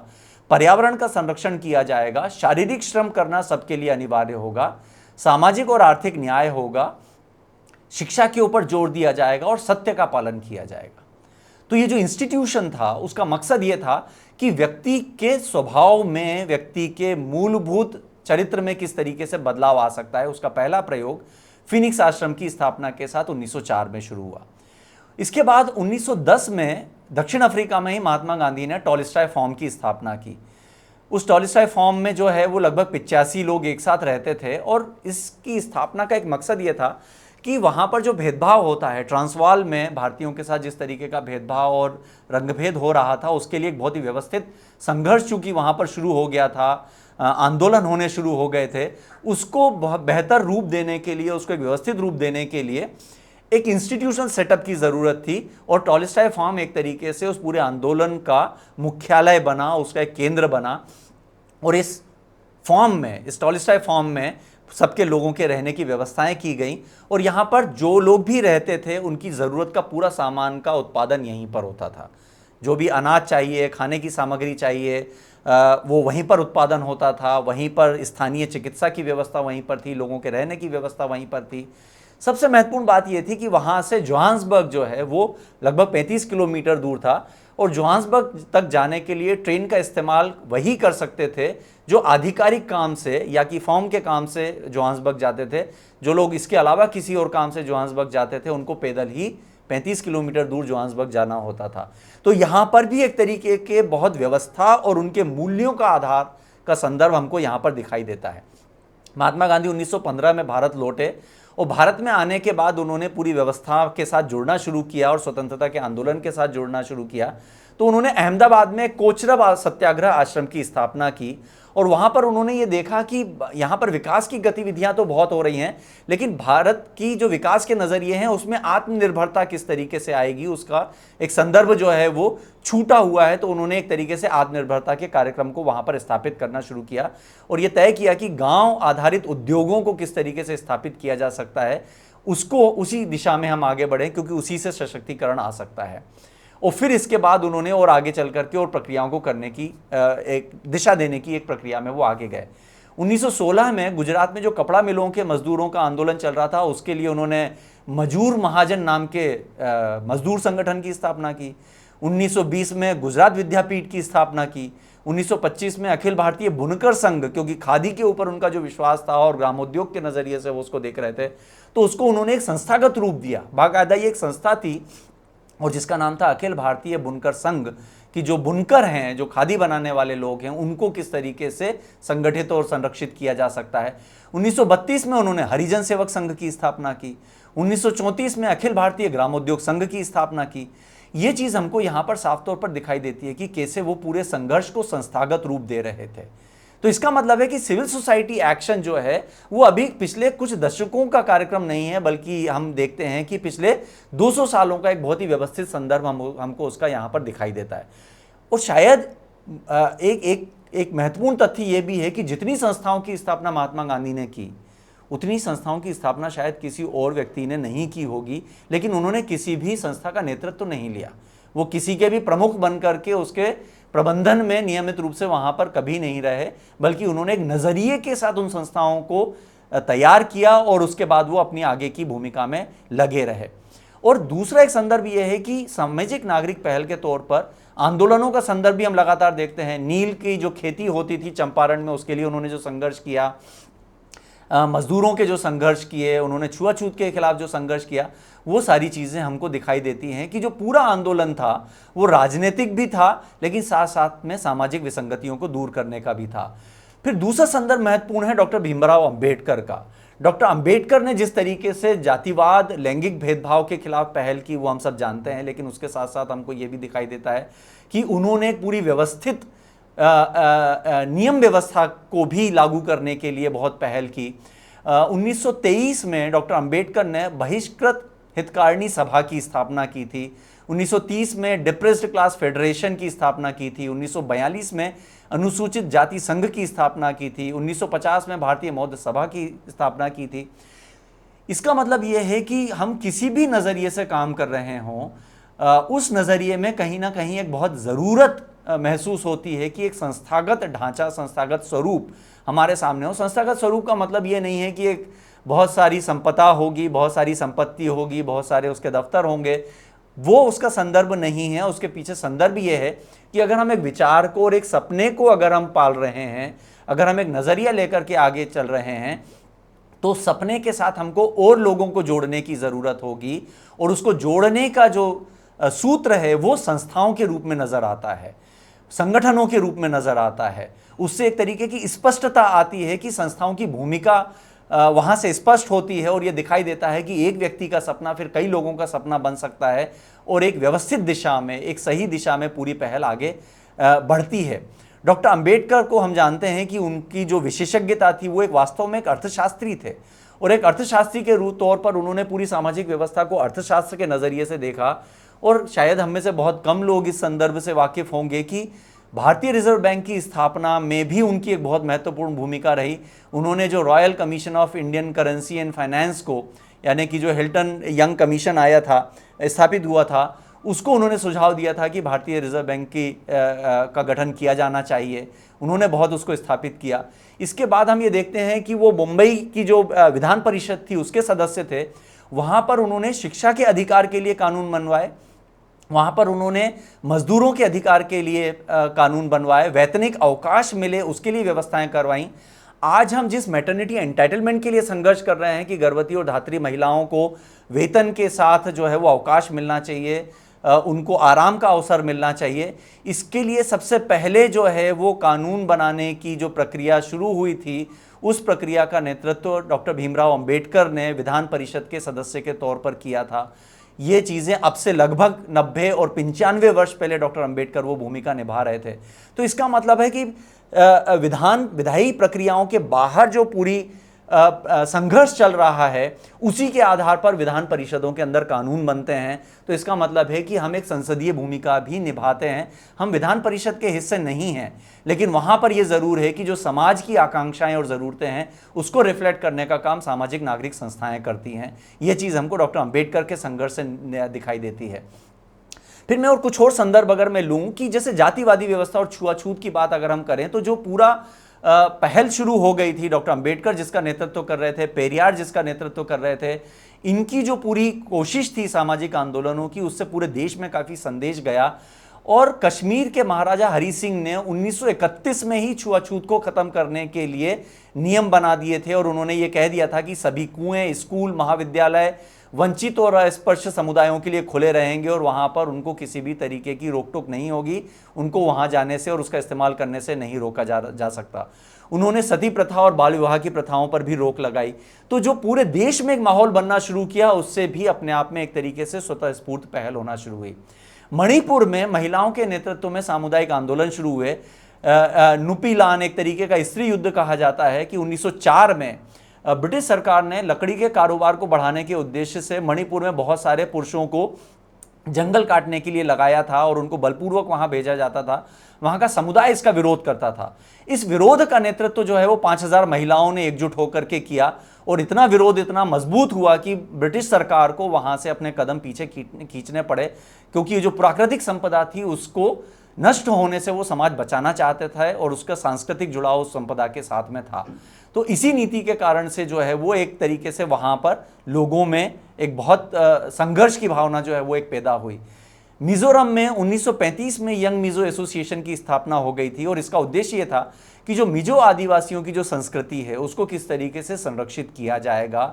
पर्यावरण का संरक्षण किया जाएगा, शारीरिक श्रम करना सबके लिए अनिवार्य होगा, सामाजिक और आर्थिक न्याय होगा, शिक्षा के ऊपर जोर दिया जाएगा और सत्य का पालन किया जाएगा। तो ये जो इंस्टीट्यूशन था उसका मकसद ये था कि व्यक्ति के स्वभाव में, व्यक्ति के मूलभूत चरित्र में किस तरीके से बदलाव आ सकता है, उसका पहला प्रयोग फिनिक्स आश्रम की स्थापना के साथ 1904 में शुरू हुआ। इसके बाद 1910 में दक्षिण अफ्रीका में ही महात्मा गांधी ने टॉलस्टॉय फॉर्म की स्थापना की। उस टॉलस्टॉय फॉर्म में जो है वो लगभग 85 लोग एक साथ रहते थे और इसकी स्थापना का एक मकसद ये था कि वहाँ पर जो भेदभाव होता है, ट्रांसवाल में भारतीयों के साथ जिस तरीके का भेदभाव और रंगभेद हो रहा था, उसके लिए एक बहुत ही व्यवस्थित संघर्ष चूंकि वहाँ पर शुरू हो गया था, आंदोलन होने शुरू हो गए थे, उसको बेहतर रूप देने के लिए, उसको एक व्यवस्थित रूप देने के लिए एक इंस्टीट्यूशनल सेटअप की ज़रूरत थी और टॉलस्टॉय फॉर्म एक तरीके से उस पूरे आंदोलन का मुख्यालय बना, उसका एक केंद्र बना। और इस फॉर्म में, इस टॉलस्टॉय फॉर्म में सबके लोगों के रहने की व्यवस्थाएं की गई और यहाँ पर जो लोग भी रहते थे उनकी ज़रूरत का पूरा सामान का उत्पादन यहीं पर होता था। जो भी अनाज चाहिए, खाने की सामग्री चाहिए, वो वहीं पर उत्पादन होता था, वहीं पर स्थानीय चिकित्सा की व्यवस्था वहीं पर थी, लोगों के रहने की व्यवस्था वहीं पर थी। सबसे महत्वपूर्ण बात यह थी कि वहाँ से जोहान्सबर्ग जो है वो लगभग 35 किलोमीटर दूर था और जोहान्सबर्ग तक जाने के लिए ट्रेन का इस्तेमाल वही कर सकते थे जो आधिकारिक काम से या कि फॉर्म के काम से जोहान्सबर्ग जाते थे। जो लोग इसके अलावा किसी और काम से जोहान्सबर्ग जाते थे उनको पैदल ही 35 किलोमीटर दूर जोहान्सबर्ग जाना होता था। तो यहाँ पर भी एक तरीके के बहुत व्यवस्था और उनके मूल्यों का आधार का संदर्भ हमको यहाँ पर दिखाई देता है। महात्मा गांधी 1915 में भारत लौटे और भारत में आने के बाद उन्होंने पूरी व्यवस्था के साथ जुड़ना शुरू किया और स्वतंत्रता के आंदोलन के साथ जुड़ना शुरू किया। तो उन्होंने अहमदाबाद में कोचरब सत्याग्रह आश्रम की स्थापना की और वहाँ पर उन्होंने ये देखा कि यहाँ पर विकास की गतिविधियाँ तो बहुत हो रही हैं, लेकिन भारत की जो विकास के नज़रिए हैं उसमें आत्मनिर्भरता किस तरीके से आएगी, उसका एक संदर्भ जो है वो छूटा हुआ है। तो उन्होंने एक तरीके से आत्मनिर्भरता के कार्यक्रम को वहाँ पर स्थापित करना शुरू किया और ये तय किया कि गाँव आधारित उद्योगों को किस तरीके से स्थापित किया जा सकता है, उसको उसी दिशा में हम आगे बढ़ें क्योंकि उसी से सशक्तिकरण आ सकता है। और फिर इसके बाद उन्होंने और आगे चल करके और प्रक्रियाओं को करने की एक दिशा देने की एक प्रक्रिया में वो आगे गए। 1916 में गुजरात में जो कपड़ा मिलों के मजदूरों का आंदोलन चल रहा था उसके लिए उन्होंने मजूर महाजन नाम के मजदूर संगठन की स्थापना की। 1920 में गुजरात विद्यापीठ की स्थापना की। 1925 में अखिल भारतीय बुनकर संघ, क्योंकि खादी के ऊपर उनका जो विश्वास था और ग्रामोद्योग के नज़रिए से वो उसको देख रहे थे, तो उसको उन्होंने एक संस्थागत रूप दिया। बाकायदा ये एक संस्था थी और जिसका नाम था अखिल भारतीय बुनकर संघ, कि जो बुनकर हैं, जो खादी बनाने वाले लोग हैं, उनको किस तरीके से संगठित और संरक्षित किया जा सकता है। 1932 में उन्होंने हरिजन सेवक संघ की स्थापना की। 1934 में अखिल भारतीय ग्रामोद्योग संघ की स्थापना की। ये चीज़ हमको यहाँ पर साफ तौर पर दिखाई देती है कि कैसे वो पूरे संघर्ष को संस्थागत रूप दे रहे थे। तो इसका मतलब है कि सिविल सोसाइटी एक्शन जो है वो अभी पिछले कुछ दशकों का कार्यक्रम नहीं है, बल्कि हम देखते हैं कि पिछले 200 सालों का एक बहुत ही व्यवस्थित संदर्भ हमको उसका यहाँ पर दिखाई देता है। और शायद एक महत्वपूर्ण तथ्य ये भी है कि जितनी संस्थाओं की स्थापना महात्मा गांधी ने की, उतनी संस्थाओं की स्थापना शायद किसी और व्यक्ति ने नहीं की होगी, लेकिन उन्होंने किसी भी संस्था का नेतृत्व तो नहीं लिया। वो किसी के भी प्रमुख बन करके उसके प्रबंधन में नियमित रूप से वहाँ पर कभी नहीं रहे, बल्कि उन्होंने एक नज़रिए के साथ उन संस्थाओं को तैयार किया और उसके बाद वो अपनी आगे की भूमिका में लगे रहे। और दूसरा एक संदर्भ ये है कि सामाजिक नागरिक पहल के तौर पर आंदोलनों का संदर्भ भी हम लगातार देखते हैं। नील की जो खेती होती थी चंपारण में, उसके लिए उन्होंने जो संघर्ष किया, मजदूरों के जो संघर्ष किए, उन्होंने छुआछूत के खिलाफ जो संघर्ष किया, वो सारी चीज़ें हमको दिखाई देती हैं कि जो पूरा आंदोलन था वो राजनीतिक भी था, लेकिन साथ साथ में सामाजिक विसंगतियों को दूर करने का भी था। फिर दूसरा संदर्भ महत्वपूर्ण है डॉक्टर भीमराव अंबेडकर का। डॉक्टर अंबेडकर ने जिस तरीके से जातिवाद, लैंगिक भेदभाव के खिलाफ पहल की वो हम सब जानते हैं, लेकिन उसके साथ साथ हमको ये भी दिखाई देता है कि उन्होंने एक पूरी व्यवस्थित नियम व्यवस्था को भी लागू करने के लिए बहुत पहल की। 1923 में डॉक्टर अंबेडकर ने बहिष्कृत हितकारिणी सभा की स्थापना की थी। 1930 में डिप्रेस्ड क्लास फेडरेशन की स्थापना की थी। 1942 में अनुसूचित जाति संघ की स्थापना की थी। 1950 में भारतीय मौद्र सभा की स्थापना की थी। इसका मतलब यह है कि हम किसी भी नज़रिए से काम कर रहे हों, उस नज़रिए में कहीं ना कहीं एक बहुत ज़रूरत महसूस होती है कि एक संस्थागत ढांचा, संस्थागत स्वरूप हमारे सामने हो। संस्थागत स्वरूप का मतलब ये नहीं है कि एक बहुत सारी संपदा होगी, बहुत सारी संपत्ति होगी, बहुत सारे उसके दफ्तर होंगे, वो उसका संदर्भ नहीं है। उसके पीछे संदर्भ ये है कि अगर हम एक विचार को और एक सपने को अगर हम पाल रहे हैं, अगर हम एक नज़रिया लेकर के आगे चल रहे हैं, तो सपने के साथ हमको और लोगों को जोड़ने की ज़रूरत होगी, और उसको जोड़ने का जो सूत्र है वो संस्थाओं के रूप में नज़र आता है, संगठनों के रूप में नज़र आता है। उससे एक तरीके की स्पष्टता आती है कि संस्थाओं की भूमिका वहाँ से स्पष्ट होती है, और ये दिखाई देता है कि एक व्यक्ति का सपना फिर कई लोगों का सपना बन सकता है, और एक व्यवस्थित दिशा में, एक सही दिशा में पूरी पहल आगे बढ़ती है। डॉक्टर अंबेडकर को हम जानते हैं कि उनकी जो विशेषज्ञता थी वो एक वास्तव में एक अर्थशास्त्री थे, और एक अर्थशास्त्री के रूप तौर पर उन्होंने पूरी सामाजिक व्यवस्था को अर्थशास्त्र के नज़रिए से देखा। और शायद हम में से बहुत कम लोग इस संदर्भ से वाकिफ़ होंगे कि भारतीय रिजर्व बैंक की स्थापना में भी उनकी एक बहुत महत्वपूर्ण भूमिका रही। उन्होंने जो royal commission of Indian currency and finance को, यानी कि जो हिल्टन यंग कमीशन आया था, स्थापित हुआ था, उसको उन्होंने सुझाव दिया था कि भारतीय रिजर्व बैंक का गठन किया जाना चाहिए। उन्होंने बहुत उसको स्थापित किया। इसके बाद हम ये देखते हैं कि वो मुंबई की जो विधान परिषद थी उसके सदस्य थे। वहाँ पर उन्होंने शिक्षा के अधिकार के लिए कानून बनवाए, वहाँ पर उन्होंने मजदूरों के अधिकार के लिए कानून बनवाए, वैतनिक अवकाश मिले उसके लिए व्यवस्थाएं करवाईं। आज हम जिस मैटरनिटी एंटाइटलमेंट के लिए संघर्ष कर रहे हैं कि गर्भवती और धात्री महिलाओं को वेतन के साथ जो है वो अवकाश मिलना चाहिए, उनको आराम का अवसर मिलना चाहिए, इसके लिए सबसे पहले जो है वो कानून बनाने की जो प्रक्रिया शुरू हुई थी, उस प्रक्रिया का नेतृत्व डॉक्टर भीमराव अंबेडकर ने विधान परिषद के सदस्य के तौर पर किया था। ये चीज़ें अब से लगभग 90 और 95 वर्ष पहले डॉक्टर अंबेडकर वो भूमिका निभा रहे थे। तो इसका मतलब है कि विधायी प्रक्रियाओं के बाहर जो पूरी संघर्ष चल रहा है, उसी के आधार पर विधान परिषदों के अंदर कानून बनते हैं। तो इसका मतलब है कि हम एक संसदीय भूमिका भी निभाते हैं। हम विधान परिषद के हिस्से नहीं हैं, लेकिन वहाँ पर यह ज़रूर है कि जो समाज की आकांक्षाएं और ज़रूरतें हैं उसको रिफ्लेक्ट करने का काम सामाजिक नागरिक संस्थाएं करती हैं। ये चीज़ हमको डॉक्टर अंबेडकर के संघर्ष से दिखाई देती है। फिर मैं और कुछ और संदर्भ अगर मैं लूँ कि जैसे जातिवादी व्यवस्था और छुआछूत की बात अगर हम करें, तो जो पूरा पहल शुरू हो गई थी, डॉक्टर अंबेडकर जिसका नेतृत्व कर रहे थे, पेरियार जिसका नेतृत्व कर रहे थे, इनकी जो पूरी कोशिश थी सामाजिक आंदोलनों की, उससे पूरे देश में काफ़ी संदेश गया। और कश्मीर के महाराजा हरि सिंह ने 1931 में ही छुआछूत को ख़त्म करने के लिए नियम बना दिए थे, और उन्होंने ये कह दिया था कि सभी कुएं, स्कूल, महाविद्यालय वंचित और अस्पृश्य समुदायों के लिए खुले रहेंगे, और वहाँ पर उनको किसी भी तरीके की रोक टोक नहीं होगी, उनको वहाँ जाने से और उसका इस्तेमाल करने से नहीं रोका जा सकता। उन्होंने सती प्रथा और बाल विवाह की प्रथाओं पर भी रोक लगाई। तो जो पूरे देश में एक माहौल बनना शुरू किया, उससे भी अपने आप में एक तरीके से स्वतः स्फूर्त पहल होना शुरू हुई। मणिपुर में महिलाओं के नेतृत्व में सामुदायिक आंदोलन शुरू हुए। नुपीलान एक तरीके का स्त्री युद्ध कहा जाता है कि 1904 में ब्रिटिश सरकार ने लकड़ी के कारोबार को बढ़ाने के उद्देश्य से मणिपुर में बहुत सारे पुरुषों को जंगल काटने के लिए लगाया था, और उनको बलपूर्वक वहां भेजा जाता था। वहां का समुदाय इसका विरोध करता था। इस विरोध का नेतृत्व जो है वो 5000 महिलाओं ने एकजुट होकर के किया, और इतना विरोध इतना मजबूत हुआ कि ब्रिटिश सरकार को वहां से अपने कदम पीछे खींचने पड़े, क्योंकि जो प्राकृतिक संपदा थी उसको नष्ट होने से वो समाज बचाना चाहते थे, और उसका सांस्कृतिक जुड़ाव उस संपदा के साथ में था। तो इसी नीति के कारण से जो है वो एक तरीके से वहाँ पर लोगों में एक बहुत संघर्ष की भावना जो है वो एक पैदा हुई। मिजोरम में 1935 में यंग मिजो एसोसिएशन की स्थापना हो गई थी, और इसका उद्देश्य ये था कि जो मिजो आदिवासियों की जो संस्कृति है उसको किस तरीके से संरक्षित किया जाएगा,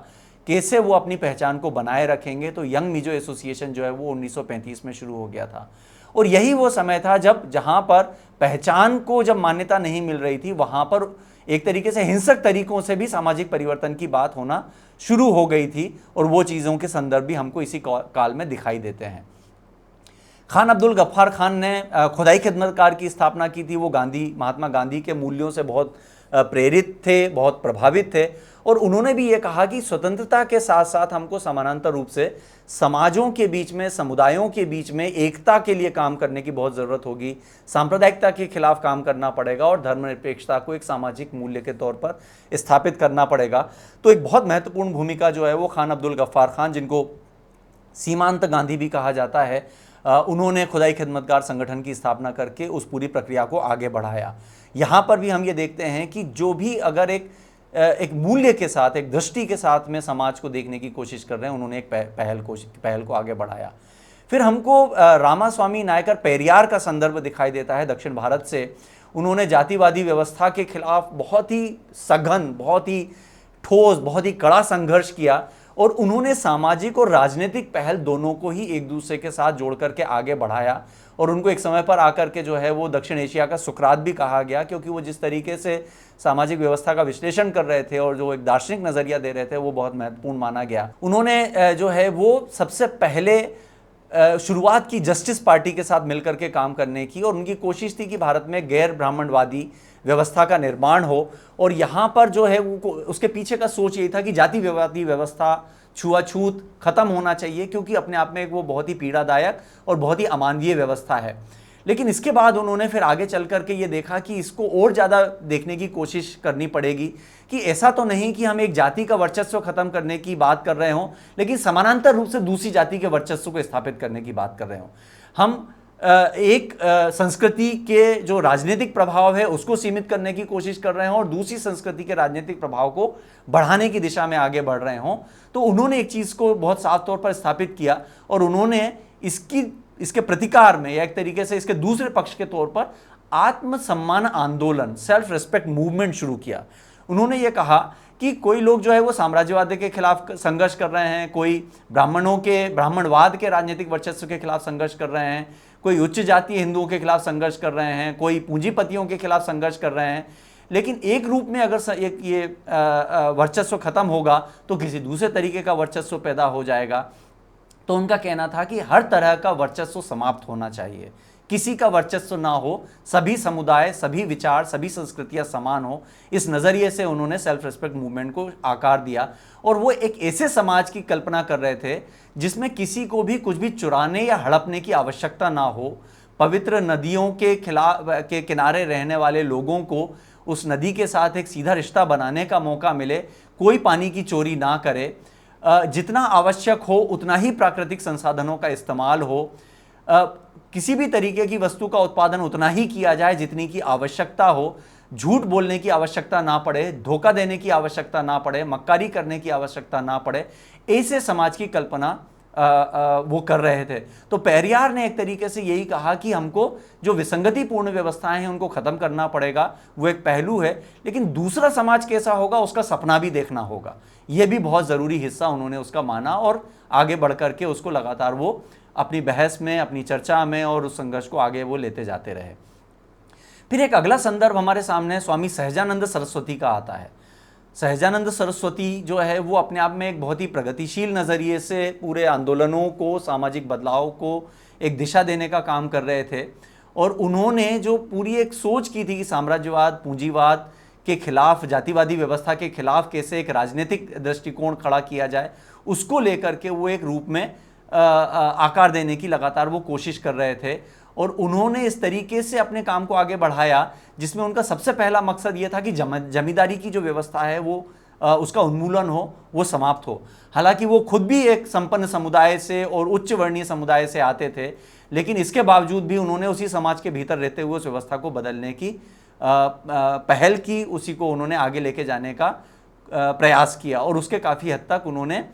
कैसे वो अपनी पहचान को बनाए रखेंगे। तो यंग मिजो एसोसिएशन जो है वो 1935 में शुरू हो गया था, और यही वो समय था जब जहाँ पर पहचान को जब मान्यता नहीं मिल रही थी, वहाँ पर एक तरीके से हिंसक तरीकों से भी सामाजिक परिवर्तन की बात होना शुरू हो गई थी, और वो चीज़ों के संदर्भ भी हमको इसी काल में दिखाई देते हैं। खान अब्दुल गफ्फार खान ने खुदाई खिदमतकार की स्थापना की थी। वो महात्मा गांधी के मूल्यों से बहुत प्रेरित थे, बहुत प्रभावित थे, और उन्होंने भी ये कहा कि स्वतंत्रता के साथ साथ हमको समानांतर रूप से समाजों के बीच में, समुदायों के बीच में एकता के लिए काम करने की बहुत ज़रूरत होगी। सांप्रदायिकता के खिलाफ काम करना पड़ेगा, और धर्मनिरपेक्षता को एक सामाजिक मूल्य के तौर पर स्थापित करना पड़ेगा। तो एक बहुत महत्वपूर्ण भूमिका जो है वो खान अब्दुल गफ्फार खान, जिनको सीमांत गांधी भी कहा जाता है, उन्होंने खुदाई खिदमतगार संगठन की स्थापना करके उस पूरी प्रक्रिया को आगे बढ़ाया। यहाँ पर भी हम ये देखते हैं कि जो भी अगर एक मूल्य के साथ, एक दृष्टि के साथ में समाज को देखने की कोशिश कर रहे हैं, उन्होंने एक पहल को आगे बढ़ाया। फिर हमको रामास्वामी नायकर पेरियार का संदर्भ दिखाई देता है दक्षिण भारत से। उन्होंने जातिवादी व्यवस्था के खिलाफ बहुत ही सघन, बहुत ही ठोस, बहुत ही कड़ा संघर्ष किया और उन्होंने सामाजिक और राजनीतिक पहल दोनों को ही एक दूसरे के साथ जोड़ करके आगे बढ़ाया। और उनको एक समय पर आकर के जो है वो दक्षिण एशिया का सुकरात भी कहा गया, क्योंकि वो जिस तरीके से सामाजिक व्यवस्था का विश्लेषण कर रहे थे और जो एक दार्शनिक नज़रिया दे रहे थे वो बहुत महत्वपूर्ण माना गया। उन्होंने जो है वो सबसे पहले शुरुआत की जस्टिस पार्टी के साथ मिलकर के काम करने की, और उनकी कोशिश थी कि भारत में गैर ब्राह्मणवादी व्यवस्था का निर्माण हो। और यहाँ पर जो है वो उसके पीछे का सोच यही था कि जातिवादी व्यवस्था, छुआछूत खत्म होना चाहिए, क्योंकि अपने आप में वो बहुत ही पीड़ादायक और बहुत ही अमानवीय व्यवस्था है। लेकिन इसके बाद उन्होंने फिर आगे चल करके ये देखा कि इसको और ज़्यादा देखने की कोशिश करनी पड़ेगी कि ऐसा तो नहीं कि हम एक जाति का वर्चस्व खत्म करने की बात कर रहे हों, लेकिन समानांतर रूप से दूसरी जाति के वर्चस्व को स्थापित करने की बात कर रहे हों। हम एक संस्कृति के जो राजनीतिक प्रभाव है उसको सीमित करने की कोशिश कर रहे हों और दूसरी संस्कृति के राजनीतिक प्रभाव को बढ़ाने की दिशा में आगे बढ़ रहे हों। तो उन्होंने एक चीज़ को बहुत साफ तौर पर स्थापित किया और उन्होंने इसके प्रतिकार में, या एक तरीके से इसके दूसरे पक्ष के तौर पर आत्मसम्मान आंदोलन, सेल्फ रिस्पेक्ट मूवमेंट शुरू किया। उन्होंने ये कहा कि कोई लोग जो है वो साम्राज्यवाद के खिलाफ संघर्ष कर रहे हैं, कोई ब्राह्मणवाद के राजनीतिक वर्चस्व के खिलाफ संघर्ष कर रहे हैं, कोई उच्च जातीय हिंदुओं के खिलाफ संघर्ष कर रहे हैं, कोई पूंजीपतियों के खिलाफ संघर्ष कर रहे हैं। लेकिन एक रूप में अगर ये वर्चस्व खत्म होगा तो किसी दूसरे तरीके का वर्चस्व पैदा हो जाएगा। तो उनका कहना था कि हर तरह का वर्चस्व समाप्त होना चाहिए, किसी का वर्चस्व ना हो, सभी समुदाय, सभी विचार, सभी संस्कृतियां समान हो। इस नज़रिए से उन्होंने सेल्फ रिस्पेक्ट मूवमेंट को आकार दिया और वो एक ऐसे समाज की कल्पना कर रहे थे जिसमें किसी को भी कुछ भी चुराने या हड़पने की आवश्यकता ना हो। पवित्र नदियों के किनारे रहने वाले लोगों को उस नदी के साथ एक सीधा रिश्ता बनाने का मौका मिले, कोई पानी की चोरी ना करे, जितना आवश्यक हो उतना ही प्राकृतिक संसाधनों का इस्तेमाल हो, किसी भी तरीके की वस्तु का उत्पादन उतना ही किया जाए जितनी की आवश्यकता हो, झूठ बोलने की आवश्यकता ना पड़े, धोखा देने की आवश्यकता ना पड़े, मक्कारी करने की आवश्यकता ना पड़े। ऐसे समाज की कल्पना वो कर रहे थे। तो पेरियार ने एक तरीके से यही कहा कि हमको जो विसंगतिपूर्ण व्यवस्थाएं हैं उनको खत्म करना पड़ेगा, वो एक पहलू है, लेकिन दूसरा समाज कैसा होगा उसका सपना भी देखना होगा। यह भी बहुत ज़रूरी हिस्सा उन्होंने उसका माना और आगे बढ़ करके उसको लगातार वो अपनी बहस में, अपनी चर्चा में और उस संघर्ष को आगे वो लेते जाते रहे। फिर एक अगला संदर्भ हमारे सामने स्वामी सहजानंद सरस्वती का आता है। सहजानंद सरस्वती जो है वो अपने आप में एक बहुत ही प्रगतिशील नज़रिए से पूरे आंदोलनों को, सामाजिक बदलाव को एक दिशा देने का काम कर रहे थे और उन्होंने जो पूरी एक सोच की थी कि साम्राज्यवाद, पूंजीवाद के खिलाफ, जातिवादी व्यवस्था के खिलाफ कैसे एक राजनीतिक दृष्टिकोण खड़ा किया जाए, उसको लेकर के वो एक रूप में आकार देने की लगातार वो कोशिश कर रहे थे। और उन्होंने इस तरीके से अपने काम को आगे बढ़ाया जिसमें उनका सबसे पहला मकसद ये था कि जमींदारी की जो व्यवस्था है वो उसका उन्मूलन हो, वो समाप्त हो। हालांकि वो खुद भी एक संपन्न समुदाय से और उच्च वर्णीय समुदाय से आते थे, लेकिन इसके बावजूद भी उन्होंने उसी समाज के भीतर रहते हुए उस व्यवस्था को बदलने की पहल की, उसी को उन्होंने आगे लेके जाने का प्रयास किया और उसके काफ़ी हद तक उन्होंने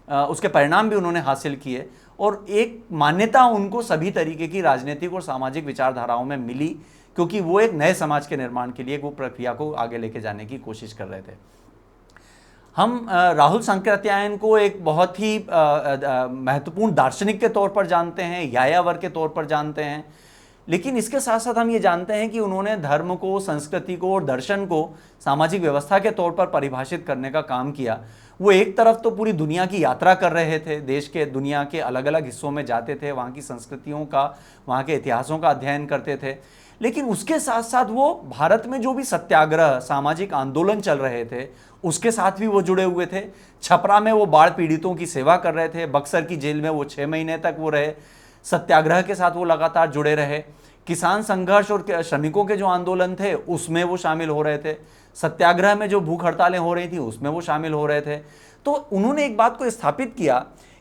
उसके परिणाम भी उन्होंने हासिल किए और एक मान्यता उनको सभी तरीके की राजनीतिक और सामाजिक विचारधाराओं में मिली, क्योंकि वो एक नए समाज के निर्माण के लिए वो प्रक्रिया को आगे लेके जाने की कोशिश कर रहे थे। हम राहुल सांकृत्यायन को एक बहुत ही महत्वपूर्ण दार्शनिक के तौर पर जानते हैं, यायावर के तौर पर जानते हैं, लेकिन इसके साथ साथ हम ये जानते हैं कि उन्होंने धर्म को, संस्कृति को और दर्शन को सामाजिक व्यवस्था के तौर पर परिभाषित करने का काम किया। वो एक तरफ तो पूरी दुनिया की यात्रा कर रहे थे, देश के, दुनिया के अलग अलग हिस्सों में जाते थे, वहाँ की संस्कृतियों का, वहाँ के इतिहासों का अध्ययन करते थे, लेकिन उसके साथ साथ वो भारत में जो भी सत्याग्रह, सामाजिक आंदोलन चल रहे थे उसके साथ भी वो जुड़े हुए थे। छपरा में वो बाढ़ पीड़ितों की सेवा कर रहे थे, बक्सर की जेल में वो 6 महीने तक वो रहे, सत्याग्रह के साथ वो लगातार जुड़े रहे, किसान संघर्ष और श्रमिकों के जो आंदोलन थे उसमें वो शामिल हो रहे थे, सत्याग्रह में जो भूख हड़तालें हो रही थी उसमें वो शामिल हो रहे थे। तो उन्होंने एक बात को स्थापित किया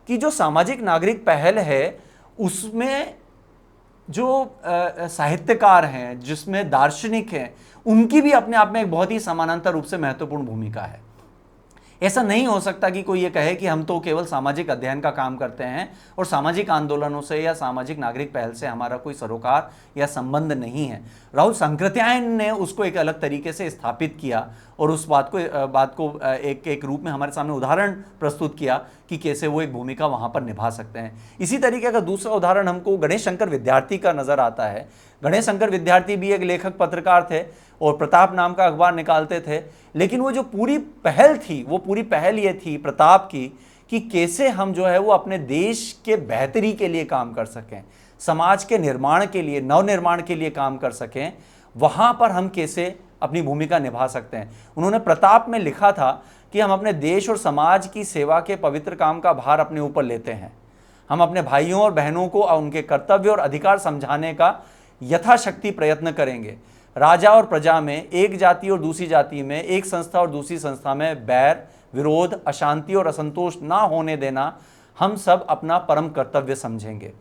कि जो सामाजिक नागरिक पहल है उसमें जो साहित्यकार हैं, जिसमें दार्शनिक हैं, उनकी भी अपने आप में एक बहुत ही समानांतर रूप से महत्वपूर्ण भूमिका है। ऐसा नहीं हो सकता कि कोई ये कहे कि हम तो केवल सामाजिक अध्ययन का काम करते हैं और सामाजिक आंदोलनों से या सामाजिक नागरिक पहल से हमारा कोई सरोकार या संबंध नहीं है। राहुल सांकृत्यायन ने उसको एक अलग तरीके से स्थापित किया और उस बात को एक रूप में हमारे सामने उदाहरण प्रस्तुत किया कि कैसे वो एक भूमिका वहाँ पर निभा सकते हैं। इसी तरीके का दूसरा उदाहरण हमको गणेश शंकर विद्यार्थी का नज़र आता है। गणेश शंकर विद्यार्थी भी एक लेखक पत्रकार थे और प्रताप नाम का अखबार निकालते थे, लेकिन वो जो पूरी पहल थी, वो पूरी पहल ये थी प्रताप की कि कैसे हम जो है वो अपने देश के बेहतरी के लिए काम कर सकें, समाज के निर्माण के लिए, नवनिर्माण के लिए काम कर सकें, वहाँ पर हम कैसे अपनी भूमिका निभा सकते हैं। उन्होंने प्रताप में लिखा था कि हम अपने देश और समाज की सेवा के पवित्र काम का भार अपने ऊपर लेते हैं। हम अपने भाइयों और बहनों को उनके कर्तव्य और अधिकार समझाने का यथाशक्ति प्रयत्न करेंगे। राजा और प्रजा में, एक जाति और दूसरी जाति में, एक संस्था और दूसरी संस्था में बैर, विरोध, अशांति और असंतोष ना होने देना हम सब अपना परम कर्तव्य समझेंगे।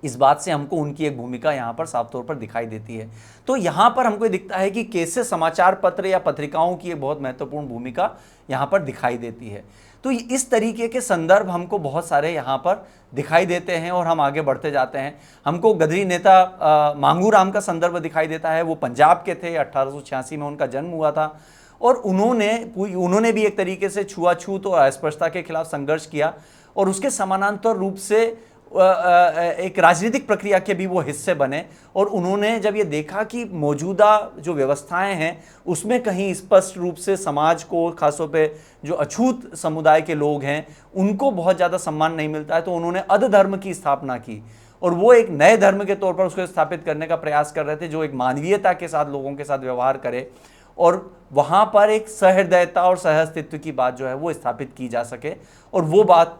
इस बात से हमको उनकी एक भूमिका यहाँ पर साफ तौर पर दिखाई देती है। तो यहाँ पर हमको ये दिखता है कि कैसे समाचार पत्र या पत्रिकाओं की एक बहुत महत्वपूर्ण भूमिका यहाँ पर दिखाई देती है। तो इस तरीके के संदर्भ हमको बहुत सारे यहाँ पर दिखाई देते हैं और हम आगे बढ़ते जाते हैं। हमको गदरी नेता मांगू राम का संदर्भ दिखाई देता है। वो पंजाब के थे, 1886 में उनका जन्म हुआ था और उन्होंने भी एक तरीके से छुआछूत और अस्पृश्यता के खिलाफ संघर्ष किया और उसके समानांतर रूप से एक राजनीतिक प्रक्रिया के भी वो हिस्से बने। और उन्होंने जब ये देखा कि मौजूदा जो व्यवस्थाएं हैं उसमें कहीं स्पष्ट रूप से समाज को, खासतौर पे जो अछूत समुदाय के लोग हैं, उनको बहुत ज़्यादा सम्मान नहीं मिलता है, तो उन्होंने अधधर्म की स्थापना की और वो एक नए धर्म के तौर पर उसको स्थापित करने का प्रयास कर रहे थे, जो एक मानवीयता के साथ लोगों के साथ व्यवहार करे और वहाँ पर एक सहृदयता और सहअस्तित्व की बात जो है वो स्थापित की जा सके। और वो बात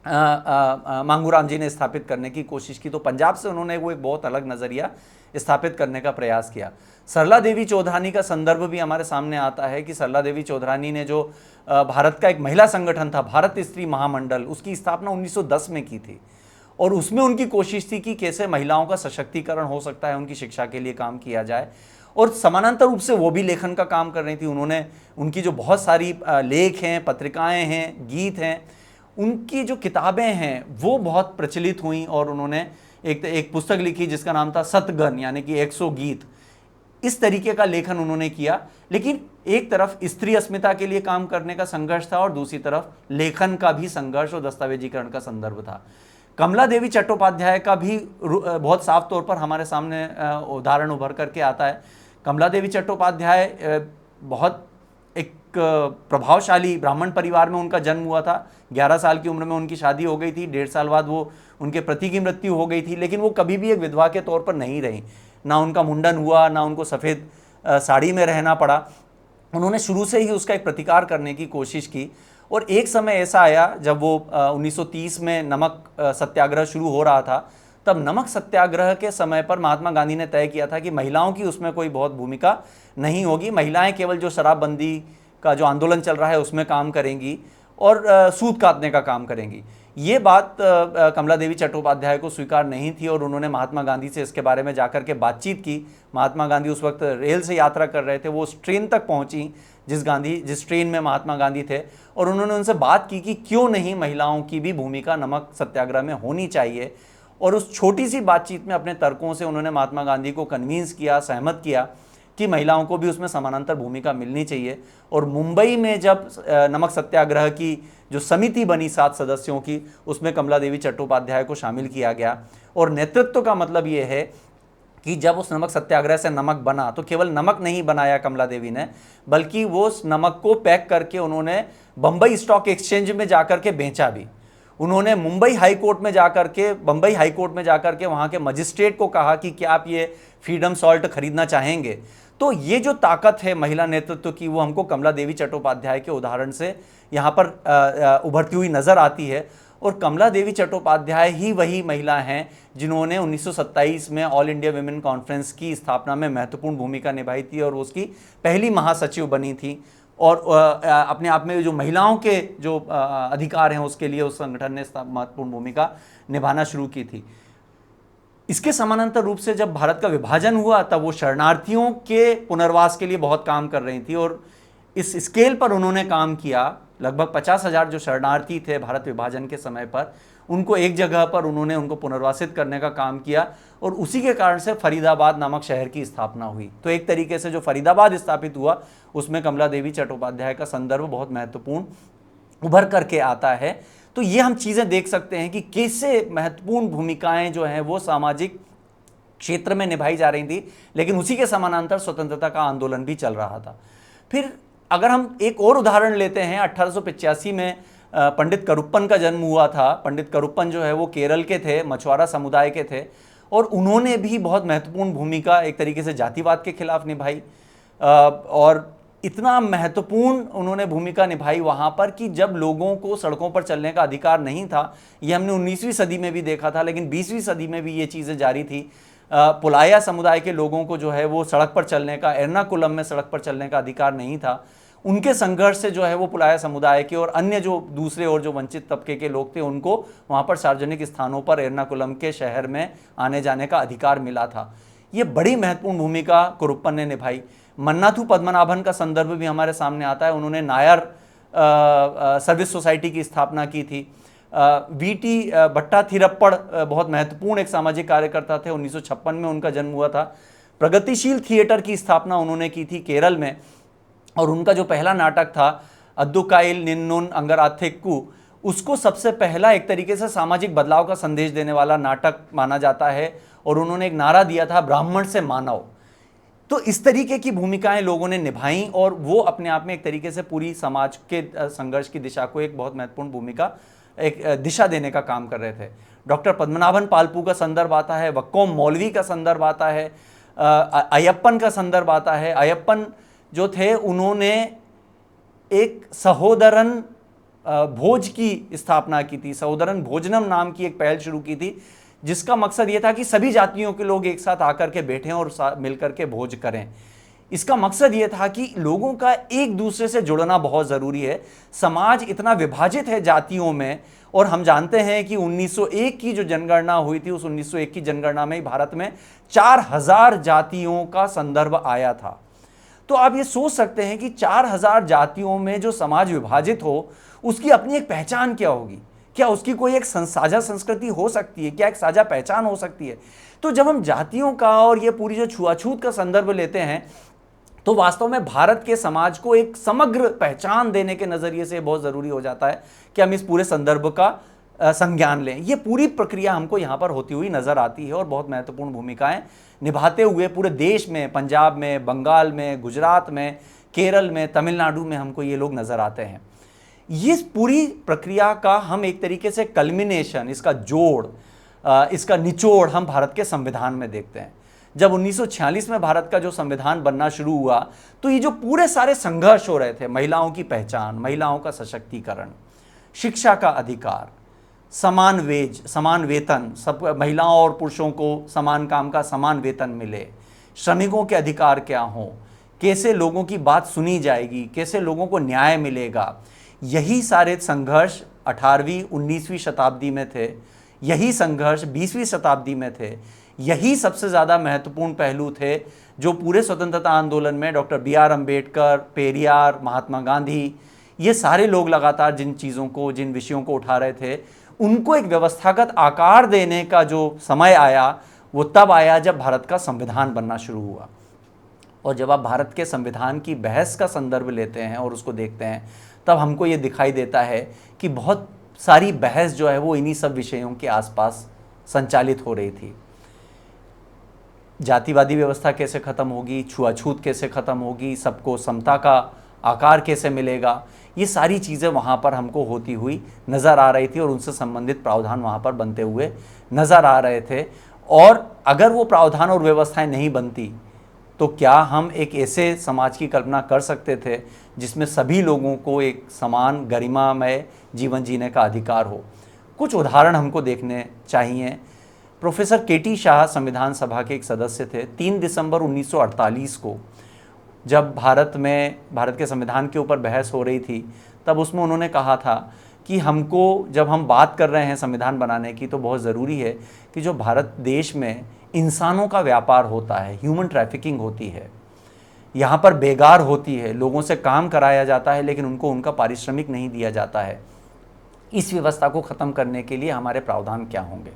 मांगू राम जी ने स्थापित करने की कोशिश की। तो पंजाब से उन्होंने वो एक बहुत अलग नज़रिया स्थापित करने का प्रयास किया। सरला देवी चौधरानी का संदर्भ भी हमारे सामने आता है कि सरला देवी चौधरानी ने जो भारत का एक महिला संगठन था, भारत स्त्री महामंडल, उसकी स्थापना 1910 में की थी और उसमें उनकी कोशिश थी कि कैसे महिलाओं का सशक्तिकरण हो सकता है, उनकी शिक्षा के लिए काम किया जाए। और समानांतर रूप से वो भी लेखन का काम कर रही थी। उनकी जो बहुत सारी लेख हैं, पत्रिकाएँ हैं, गीत हैं, उनकी जो किताबें हैं वो बहुत प्रचलित हुई और उन्होंने एक पुस्तक लिखी जिसका नाम था सतगन, यानी कि 100 गीत। इस तरीके का लेखन उन्होंने किया। लेकिन एक तरफ स्त्री अस्मिता के लिए काम करने का संघर्ष था और दूसरी तरफ लेखन का भी संघर्ष और दस्तावेजीकरण का संदर्भ था। कमला देवी चट्टोपाध्याय का भी बहुत साफ तौर पर हमारे सामने उदाहरण उभर करके आता है। कमला देवी चट्टोपाध्याय बहुत एक प्रभावशाली ब्राह्मण परिवार में उनका जन्म हुआ था। 11 साल की उम्र में उनकी शादी हो गई थी, 1.5 साल बाद वो उनके पति की मृत्यु हो गई थी, लेकिन वो कभी भी एक विधवा के तौर पर नहीं रही। ना उनका मुंडन हुआ, ना उनको सफ़ेद साड़ी में रहना पड़ा। उन्होंने शुरू से ही उसका एक प्रतिकार करने की कोशिश की और एक समय ऐसा आया जब वो 1930 में नमक सत्याग्रह शुरू हो रहा था। तब नमक सत्याग्रह के समय पर महात्मा गांधी ने तय किया था कि महिलाओं की उसमें कोई बहुत भूमिका नहीं होगी, महिलाएं केवल जो शराबबंदी का जो आंदोलन चल रहा है उसमें काम करेंगी और सूद काटने का काम करेंगी। ये बात कमला देवी चट्टोपाध्याय को स्वीकार नहीं थी और उन्होंने महात्मा गांधी से इसके बारे में जाकर के बातचीत की। महात्मा गांधी उस वक्त रेल से यात्रा कर रहे थे, वो उस ट्रेन तक पहुंची जिस ट्रेन में महात्मा गांधी थे और उन्होंने उनसे बात की कि क्यों नहीं महिलाओं की भी भूमिका नमक सत्याग्रह में होनी चाहिए। और उस छोटी सी बातचीत में अपने तर्कों से उन्होंने महात्मा गांधी को कन्विंस किया, सहमत किया कि महिलाओं को भी उसमें समानांतर भूमिका मिलनी चाहिए। और मुंबई में जब नमक सत्याग्रह की जो समिति बनी 7 सदस्यों की, उसमें कमला देवी चट्टोपाध्याय को शामिल किया गया। और नेतृत्व का मतलब ये है कि जब उस नमक सत्याग्रह से नमक बना तो केवल नमक नहीं बनाया कमला देवी ने, बल्कि वो उस नमक को पैक करके उन्होंने बम्बई स्टॉक एक्सचेंज में जाकर के बेचा भी। उन्होंने बम्बई हाई कोर्ट में जाकर के वहाँ के मजिस्ट्रेट को कहा कि क्या आप ये फ्रीडम सॉल्ट खरीदना चाहेंगे। तो ये जो ताकत है महिला नेतृत्व की, वो हमको कमला देवी चट्टोपाध्याय के उदाहरण से यहाँ पर उभरती हुई नज़र आती है। और कमला देवी चट्टोपाध्याय ही वही महिला हैं जिन्होंने 1927 में ऑल इंडिया विमेन कॉन्फ्रेंस की स्थापना में महत्वपूर्ण भूमिका निभाई थी और उसकी पहली महासचिव बनी थी। और अपने आप में जो महिलाओं के जो अधिकार हैं उसके लिए उस संगठन ने महत्वपूर्ण भूमिका निभाना शुरू की थी। इसके समानांतर रूप से जब भारत का विभाजन हुआ तब वो शरणार्थियों के पुनर्वास के लिए बहुत काम कर रही थी और इस स्केल पर उन्होंने काम किया। लगभग 50,000 जो शरणार्थी थे भारत विभाजन के समय पर, उनको एक जगह पर उन्होंने उनको पुनर्वासित करने का काम किया और उसी के कारण से फरीदाबाद नामक शहर की स्थापना हुई। तो एक तरीके से जो फरीदाबाद स्थापित हुआ उसमें कमला देवी चट्टोपाध्याय का संदर्भ बहुत महत्वपूर्ण उभर करके आता है। तो ये हम चीज़ें देख सकते हैं कि कैसे महत्वपूर्ण भूमिकाएं जो हैं वो सामाजिक क्षेत्र में निभाई जा रही थी, लेकिन उसी के समानांतर स्वतंत्रता का आंदोलन भी चल रहा था। फिर अगर हम एक और उदाहरण लेते हैं, 1885 में पंडित करुप्पन का जन्म हुआ था। पंडित करुप्पन जो है वो केरल के थे, मछुआरा समुदाय के थे और उन्होंने भी बहुत महत्वपूर्ण भूमिका एक तरीके से जातिवाद के खिलाफ निभाई और इतना महत्वपूर्ण उन्होंने भूमिका निभाई वहाँ पर कि जब लोगों को सड़कों पर चलने का अधिकार नहीं था, ये हमने 19वीं सदी में भी देखा था, लेकिन 20वीं सदी में भी ये चीज़ें जारी थी। पुलाया समुदाय के लोगों को जो है वो सड़क पर चलने का, एर्नाकुलम में सड़क पर चलने का अधिकार नहीं था। उनके संघर्ष से जो है वो पुलाया समुदाय के और अन्य जो दूसरे और जो वंचित तबके के लोग थे उनको वहाँ पर सार्वजनिक स्थानों पर एर्नाकुलम के शहर में आने जाने का अधिकार मिला था। ये बड़ी महत्वपूर्ण भूमिका कुरुप्पन ने निभाई। मन्नाथु पद्मनाभन का संदर्भ भी हमारे सामने आता है। उन्होंने नायर सर्विस सोसाइटी की स्थापना की थी। वीटी भट्टाथिरप्पड़ बहुत महत्वपूर्ण एक सामाजिक कार्यकर्ता थे। 1956 में उनका जन्म हुआ था। प्रगतिशील थिएटर की स्थापना उन्होंने की थी केरल में और उनका जो पहला नाटक था अद्दुकाइल निन्नुन अंगराथिक्कू, उसको सबसे पहला एक तरीके से सामाजिक बदलाव का संदेश देने वाला नाटक माना जाता है और उन्होंने एक नारा दिया था, ब्राह्मण से मानव। तो इस तरीके की भूमिकाएं लोगों ने निभाई और वो अपने आप में एक तरीके से पूरी समाज के संघर्ष की दिशा को एक बहुत महत्वपूर्ण भूमिका, एक दिशा देने का काम कर रहे थे। डॉक्टर पद्मनाभन पाल्पू का संदर्भ आता है, वक्कोम मौलवी का संदर्भ आता है, अयप्पन का संदर्भ आता है। अयप्पन जो थे उन्होंने एक सहोदरन भोज की स्थापना की थी। सहोदरन भोजनम नाम की एक पहल शुरू की थी जिसका मकसद ये था कि सभी जातियों के लोग एक साथ आकर के बैठें और मिलकर के भोज करें। इसका मकसद ये था कि लोगों का एक दूसरे से जुड़ना बहुत ज़रूरी है। समाज इतना विभाजित है जातियों में और हम जानते हैं कि 1901 की जो जनगणना हुई थी, उस 1901 की जनगणना में भारत में 4000 जातियों का संदर्भ आया था। तो आप ये सोच सकते हैं कि 4000 जातियों में जो समाज विभाजित हो उसकी अपनी एक पहचान क्या होगी? क्या उसकी कोई एक साझा संस्कृति हो सकती है? क्या एक साझा पहचान हो सकती है? तो जब हम जातियों का और ये पूरी जो छुआछूत का संदर्भ लेते हैं तो वास्तव में भारत के समाज को एक समग्र पहचान देने के नज़रिए से बहुत ज़रूरी हो जाता है कि हम इस पूरे संदर्भ का संज्ञान लें। ये पूरी प्रक्रिया हमको यहाँ पर होती हुई नज़र आती है और बहुत महत्वपूर्ण भूमिकाएं निभाते हुए पूरे देश में, पंजाब में, बंगाल में, गुजरात में, केरल में, तमिलनाडु में हमको ये लोग नज़र आते हैं। इस पूरी प्रक्रिया का हम एक तरीके से कल्मिनेशन, इसका जोड़, इसका निचोड़ हम भारत के संविधान में देखते हैं। जब 1946 में भारत का जो संविधान बनना शुरू हुआ तो ये जो पूरे सारे संघर्ष हो रहे थे, महिलाओं की पहचान, महिलाओं का सशक्तिकरण, शिक्षा का अधिकार, समान वेज, समान वेतन, सब महिलाओं और पुरुषों को समान काम का समान वेतन मिले, श्रमिकों के अधिकार क्या हों, कैसे लोगों की बात सुनी जाएगी, कैसे लोगों को न्याय मिलेगा, यही सारे संघर्ष 18वीं 19वीं शताब्दी में थे। यही संघर्ष 20वीं शताब्दी में थे। यही सबसे ज़्यादा महत्वपूर्ण पहलू थे जो पूरे स्वतंत्रता आंदोलन में डॉक्टर BR अम्बेडकर, पेरियार, महात्मा गांधी, ये सारे लोग लगातार जिन चीज़ों को, जिन विषयों को उठा रहे थे, उनको एक व्यवस्थागत आकार देने का जो समय आया वो तब आया जब भारत का संविधान बनना शुरू हुआ। और जब आप भारत के संविधान की बहस का संदर्भ लेते हैं और उसको देखते हैं तब हमको ये दिखाई देता है कि बहुत सारी बहस जो है वो इन्हीं सब विषयों के आसपास संचालित हो रही थी। जातिवादी व्यवस्था कैसे ख़त्म होगी, छुआछूत कैसे ख़त्म होगी, सबको समता का आकार कैसे मिलेगा, ये सारी चीज़ें वहाँ पर हमको होती हुई नज़र आ रही थी और उनसे संबंधित प्रावधान वहाँ पर बनते हुए नज़र आ रहे थे। और अगर वो प्रावधान और व्यवस्थाएं नहीं बनती तो क्या हम एक ऐसे समाज की कल्पना कर सकते थे जिसमें सभी लोगों को एक समान गरिमामय जीवन जीने का अधिकार हो? कुछ उदाहरण हमको देखने चाहिए। प्रोफेसर KT शाह संविधान सभा के एक सदस्य थे। 3 दिसंबर 1948 को जब भारत के संविधान के ऊपर बहस हो रही थी तब उसमें उन्होंने कहा था कि हमको, जब हम बात कर रहे हैं संविधान बनाने की, तो बहुत ज़रूरी है कि जो भारत देश में इंसानों का व्यापार होता है, ह्यूमन ट्रैफिकिंग होती है, यहाँ पर बेगार होती है, लोगों से काम कराया जाता है लेकिन उनको उनका पारिश्रमिक नहीं दिया जाता है, इस व्यवस्था को ख़त्म करने के लिए हमारे प्रावधान क्या होंगे,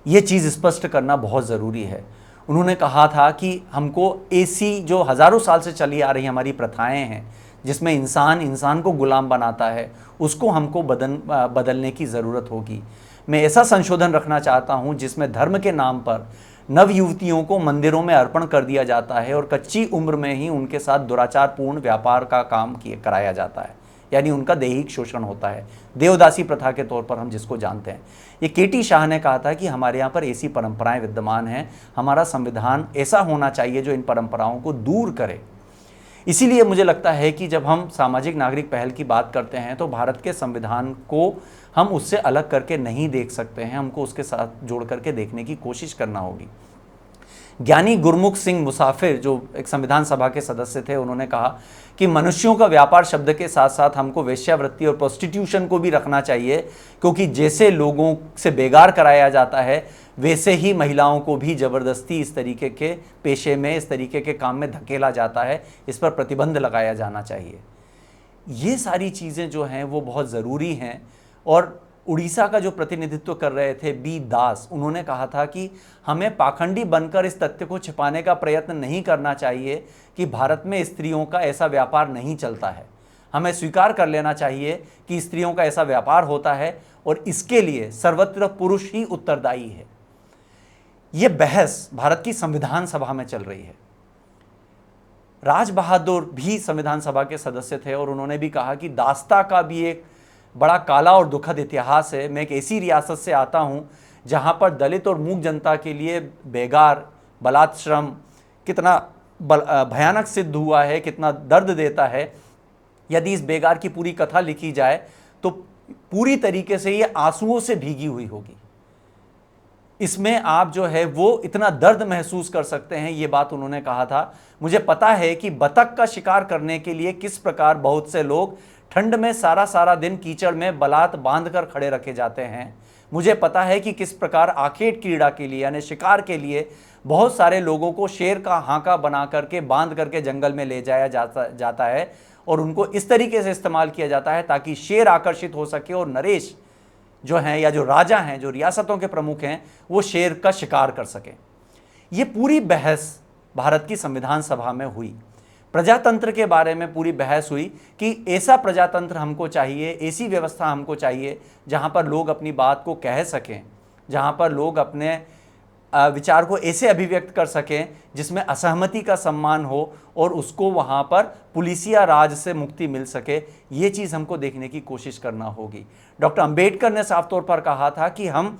ये चीज़ स्पष्ट करना बहुत ज़रूरी है। उन्होंने कहा था कि हमको ऐसी जो हज़ारों साल से चली आ रही हमारी प्रथाएं हैं, जिसमें इंसान को गुलाम बनाता है, उसको हमको बदलने की ज़रूरत होगी। मैं ऐसा संशोधन रखना चाहता हूँ जिसमें धर्म के नाम पर नव युवतियों को मंदिरों में अर्पण कर दिया जाता है और कच्ची उम्र में ही उनके साथ दुराचारपूर्ण व्यापार का काम कराया जाता है, यानी उनका दैहिक शोषण होता है, देवदासी प्रथा के तौर पर हम जिसको जानते हैं। ये केटी शाह ने कहा था कि हमारे यहाँ पर ऐसी परंपराएं विद्यमान हैं, हमारा संविधान ऐसा होना चाहिए जो इन परंपराओं को दूर करे। इसीलिए मुझे लगता है कि जब हम सामाजिक नागरिक पहल की बात करते हैं तो भारत के संविधान को हम उससे अलग करके नहीं देख सकते हैं, हमको उसके साथ जोड़ करके देखने की कोशिश करना होगी। ज्ञानी गुरमुख सिंह मुसाफिर, जो एक संविधान सभा के सदस्य थे, उन्होंने कहा कि मनुष्यों का व्यापार शब्द के साथ साथ हमको वेश्यावृत्ति और प्रोस्टिट्यूशन को भी रखना चाहिए, क्योंकि जैसे लोगों से बेगार कराया जाता है वैसे ही महिलाओं को भी ज़बरदस्ती इस तरीके के पेशे में, इस तरीके के काम में धकेला जाता है। इस पर प्रतिबंध लगाया जाना चाहिए। ये सारी चीज़ें जो हैं वो बहुत ज़रूरी हैं। और उड़ीसा का जो प्रतिनिधित्व कर रहे थे बी दास, उन्होंने कहा था कि हमें पाखंडी बनकर इस तथ्य को छिपाने का प्रयत्न नहीं करना चाहिए कि भारत में स्त्रियों का ऐसा व्यापार नहीं चलता है। हमें स्वीकार कर लेना चाहिए कि स्त्रियों का ऐसा व्यापार होता है और इसके लिए सर्वत्र पुरुष ही उत्तरदायी है। ये बहस भारत की संविधान सभा में चल रही है। राज बहादुर भी संविधान सभा के सदस्य थे और उन्होंने भी कहा कि दास्ता का भी एक बड़ा काला और दुखद इतिहास है। मैं एक ऐसी रियासत से आता हूं जहां पर दलित और मूक जनता के लिए बेगार, बलात्श्रम कितना भयानक सिद्ध हुआ है, कितना दर्द देता है। यदि इस बेगार की पूरी कथा लिखी जाए तो पूरी तरीके से ये आंसुओं से भीगी हुई होगी। इसमें आप जो है वो इतना दर्द महसूस कर सकते हैं, ये बात उन्होंने कहा था। मुझे पता है कि बतख का शिकार करने के लिए किस प्रकार बहुत से लोग ठंड में सारा दिन कीचड़ में बलात बांध कर खड़े रखे जाते हैं। मुझे पता है कि किस प्रकार आखेट क्रीड़ा के लिए, यानी शिकार के लिए, बहुत सारे लोगों को शेर का हांका बना करके बांध करके जंगल में ले जाया जाता है और उनको इस तरीके से इस्तेमाल किया जाता है ताकि शेर आकर्षित हो सके और नरेश जो हैं या जो राजा हैं, जो रियासतों के प्रमुख हैं, वो शेर का शिकार कर सकें। ये पूरी बहस भारत की संविधान सभा में हुई। प्रजातंत्र के बारे में पूरी बहस हुई कि ऐसा प्रजातंत्र हमको चाहिए, ऐसी व्यवस्था हमको चाहिए जहां पर लोग अपनी बात को कह सकें, जहां पर लोग अपने विचार को ऐसे अभिव्यक्त कर सकें जिसमें असहमति का सम्मान हो और उसको वहां पर पुलिसिया राज से मुक्ति मिल सके। ये चीज़ हमको देखने की कोशिश करना होगी। डॉक्टर अंबेडकर ने साफ तौर पर कहा था कि हम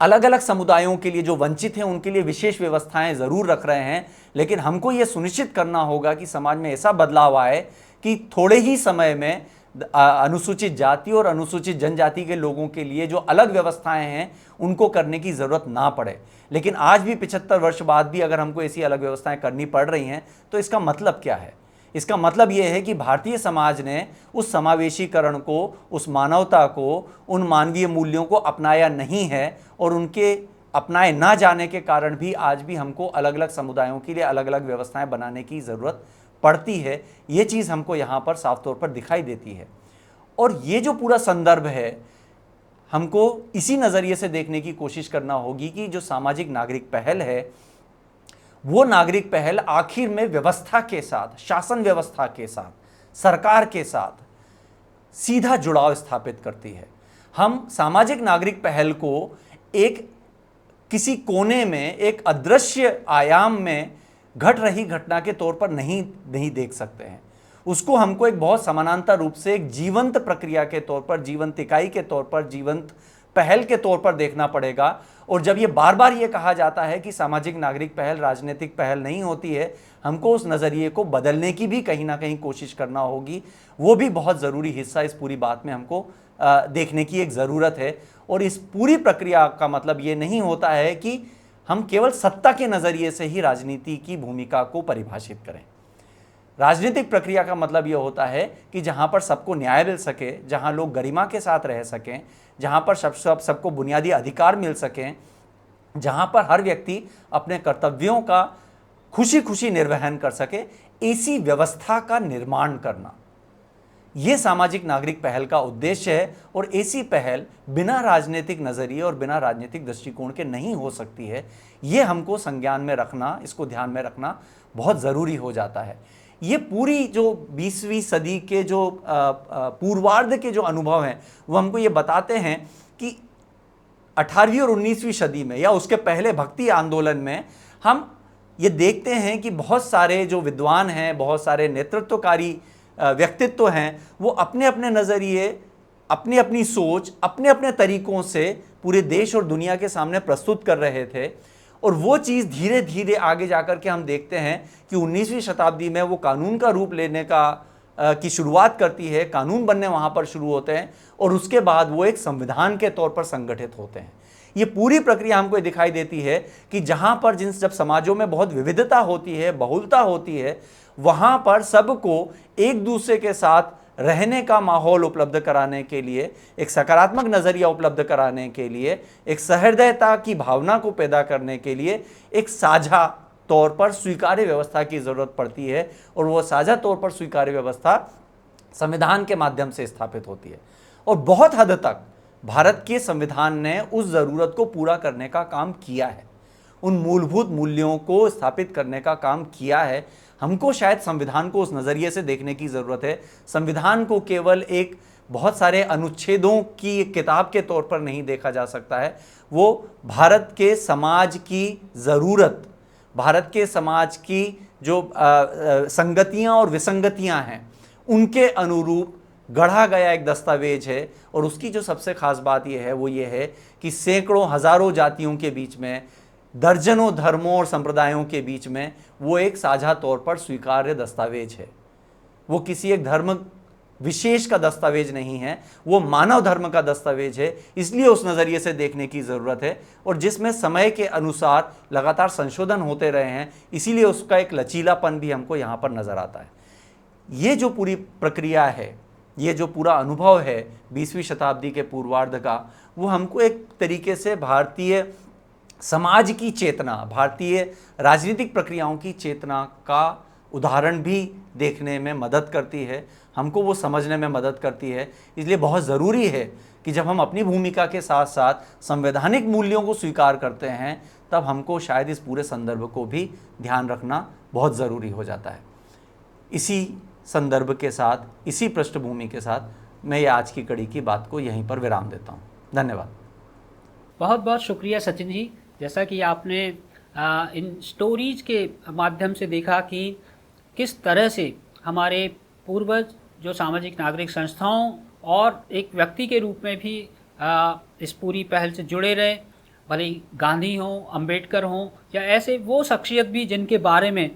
अलग अलग समुदायों के लिए जो वंचित हैं उनके लिए विशेष व्यवस्थाएं ज़रूर रख रहे हैं, लेकिन हमको ये सुनिश्चित करना होगा कि समाज में ऐसा बदलाव आए कि थोड़े ही समय में अनुसूचित जाति और अनुसूचित जनजाति के लोगों के लिए जो अलग व्यवस्थाएं हैं उनको करने की ज़रूरत ना पड़े। लेकिन आज भी 75 वर्ष बाद भी अगर हमको ऐसी अलग व्यवस्थाएं करनी पड़ रही हैं तो इसका मतलब क्या है? इसका मतलब ये है कि भारतीय समाज ने उस समावेशीकरण को, उस मानवता को, उन मानवीय मूल्यों को अपनाया नहीं है और उनके अपनाए ना जाने के कारण भी आज भी हमको अलग अलग समुदायों के लिए अलग अलग व्यवस्थाएं बनाने की ज़रूरत पड़ती है। ये चीज़ हमको यहाँ पर साफ तौर पर दिखाई देती है। और ये जो पूरा संदर्भ है, हमको इसी नज़रिए से देखने की कोशिश करना होगी कि जो सामाजिक नागरिक पहल है वो नागरिक पहल आखिर में व्यवस्था के साथ, शासन व्यवस्था के साथ, सरकार के साथ सीधा जुड़ाव स्थापित करती है। हम सामाजिक नागरिक पहल को एक किसी कोने में, एक अदृश्य आयाम में घट रही घटना के तौर पर नहीं देख सकते हैं। उसको हमको एक बहुत समानांतर रूप से एक जीवंत प्रक्रिया के तौर पर, जीवंत इकाई के तौर पर, जीवंत पहल के तौर पर देखना पड़ेगा। और जब ये बार बार ये कहा जाता है कि सामाजिक नागरिक पहल राजनीतिक पहल नहीं होती है, हमको उस नज़रिए को बदलने की भी कहीं ना कहीं कोशिश करना होगी। वो भी बहुत ज़रूरी हिस्सा इस पूरी बात में हमको देखने की एक ज़रूरत है। और इस पूरी प्रक्रिया का मतलब ये नहीं होता है कि हम केवल सत्ता के नज़रिए से ही राजनीति की भूमिका को परिभाषित करें। राजनीतिक प्रक्रिया का मतलब ये होता है कि जहाँ पर सबको न्याय मिल सके, जहाँ लोग गरिमा के साथ रह सकें, जहाँ पर सबको बुनियादी अधिकार मिल सकें, जहाँ पर हर व्यक्ति अपने कर्तव्यों का खुशी खुशी निर्वहन कर सके, ऐसी व्यवस्था का निर्माण करना, ये सामाजिक नागरिक पहल का उद्देश्य है। और ऐसी पहल बिना राजनीतिक नज़रिए और बिना राजनीतिक दृष्टिकोण के नहीं हो सकती है। ये हमको संज्ञान में रखना, इसको ध्यान में रखना बहुत ज़रूरी हो जाता है। ये पूरी जो 20वीं सदी के जो पूर्वार्ध के जो अनुभव हैं वो हमको ये बताते हैं कि 18वीं और 19वीं सदी में या उसके पहले भक्ति आंदोलन में हम ये देखते हैं कि बहुत सारे जो विद्वान हैं, बहुत सारे नेतृत्वकारी व्यक्तित्व हैं, वो अपने अपने नज़रिए, अपनी अपनी सोच, अपने अपने तरीकों से पूरे देश और दुनिया के सामने प्रस्तुत कर रहे थे। और वो चीज़ धीरे धीरे आगे जाकर के हम देखते हैं कि 19वीं शताब्दी में वो कानून का रूप लेने की शुरुआत करती है, कानून बनने वहाँ पर शुरू होते हैं और उसके बाद वो एक संविधान के तौर पर संगठित होते हैं। ये पूरी प्रक्रिया हमको दिखाई देती है कि जहाँ पर जब समाजों में बहुत विविधता होती है, बहुलता होती है, वहाँ पर सबको एक दूसरे के साथ रहने का माहौल उपलब्ध कराने के लिए, एक सकारात्मक नज़रिया उपलब्ध कराने के लिए, एक सहृदयता की भावना को पैदा करने के लिए एक साझा तौर पर स्वीकार्य व्यवस्था की ज़रूरत पड़ती है। और वो साझा तौर पर स्वीकार्य व्यवस्था संविधान के माध्यम से स्थापित होती है। और बहुत हद तक भारत के संविधान ने उस ज़रूरत को पूरा करने का काम किया है, उन मूलभूत मूल्यों को स्थापित करने का काम किया है। हमको शायद संविधान को उस नज़रिए से देखने की ज़रूरत है। संविधान को केवल एक बहुत सारे अनुच्छेदों की एक किताब के तौर पर नहीं देखा जा सकता है। वो भारत के समाज की ज़रूरत, भारत के समाज की जो संगतियाँ और विसंगतियाँ हैं, उनके अनुरूप गढ़ा गया एक दस्तावेज है। और उसकी जो सबसे खास बात यह है वो ये है कि सैकड़ों हज़ारों जातियों के बीच में, दर्जनों धर्मों और संप्रदायों के बीच में वो एक साझा तौर पर स्वीकार्य दस्तावेज है। वो किसी एक धर्म विशेष का दस्तावेज नहीं है, वो मानव धर्म का दस्तावेज है। इसलिए उस नज़रिए से देखने की ज़रूरत है और जिसमें समय के अनुसार लगातार संशोधन होते रहे हैं, इसीलिए उसका एक लचीलापन भी हमको यहाँ पर नज़र आता है। ये जो पूरी प्रक्रिया है, ये जो पूरा अनुभव है 20वीं शताब्दी के पूर्वार्ध का, वो हमको एक तरीके से भारतीय समाज की चेतना, भारतीय राजनीतिक प्रक्रियाओं की चेतना का उदाहरण भी देखने में मदद करती है, हमको वो समझने में मदद करती है। इसलिए बहुत ज़रूरी है कि जब हम अपनी भूमिका के साथ साथ संवैधानिक मूल्यों को स्वीकार करते हैं, तब हमको शायद इस पूरे संदर्भ को भी ध्यान रखना बहुत ज़रूरी हो जाता है। इसी संदर्भ के साथ, इसी पृष्ठभूमि के साथ मैं ये आज की कड़ी की बात को यहीं पर विराम देता हूँ। धन्यवाद। बहुत बहुत शुक्रिया सचिन जी। जैसा कि आपने इन स्टोरीज के माध्यम से देखा कि किस तरह से हमारे पूर्वज जो सामाजिक नागरिक संस्थाओं और एक व्यक्ति के रूप में भी इस पूरी पहल से जुड़े रहे, भले ही गांधी हों, अंबेडकर हों या ऐसे वो शख्सियत भी जिनके बारे में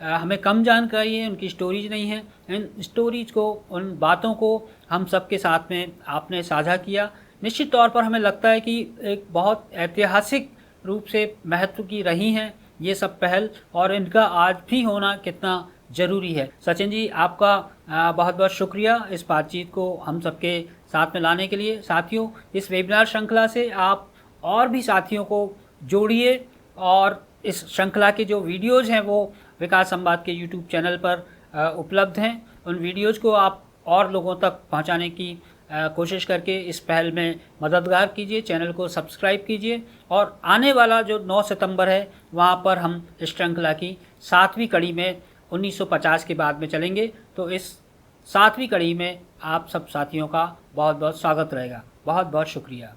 हमें कम जानकारी है, उनकी स्टोरीज नहीं है। इन स्टोरीज को, उन बातों को हम सबके साथ में आपने साझा किया। निश्चित तौर पर हमें लगता है कि एक बहुत ऐतिहासिक रूप से महत्व की रही हैं ये सब पहल, और इनका आज भी होना कितना ज़रूरी है। सचिन जी, आपका बहुत बहुत शुक्रिया इस बातचीत को हम सबके साथ में लाने के लिए। साथियों, इस वेबिनार श्रृंखला से आप और भी साथियों को जोड़िए और इस श्रृंखला के जो वीडियोज़ हैं वो विकास संवाद के यूट्यूब चैनल पर उपलब्ध हैं। उन वीडियोज़ को आप और लोगों तक पहुंचाने की कोशिश करके इस पहल में मददगार कीजिए। चैनल को सब्सक्राइब कीजिए और आने वाला जो 9 सितंबर है वहाँ पर हम इस श्रृंखला की 7वीं कड़ी में 1950 के बाद में चलेंगे। तो इस 7वीं कड़ी में आप सब साथियों का बहुत बहुत स्वागत रहेगा। बहुत बहुत शुक्रिया।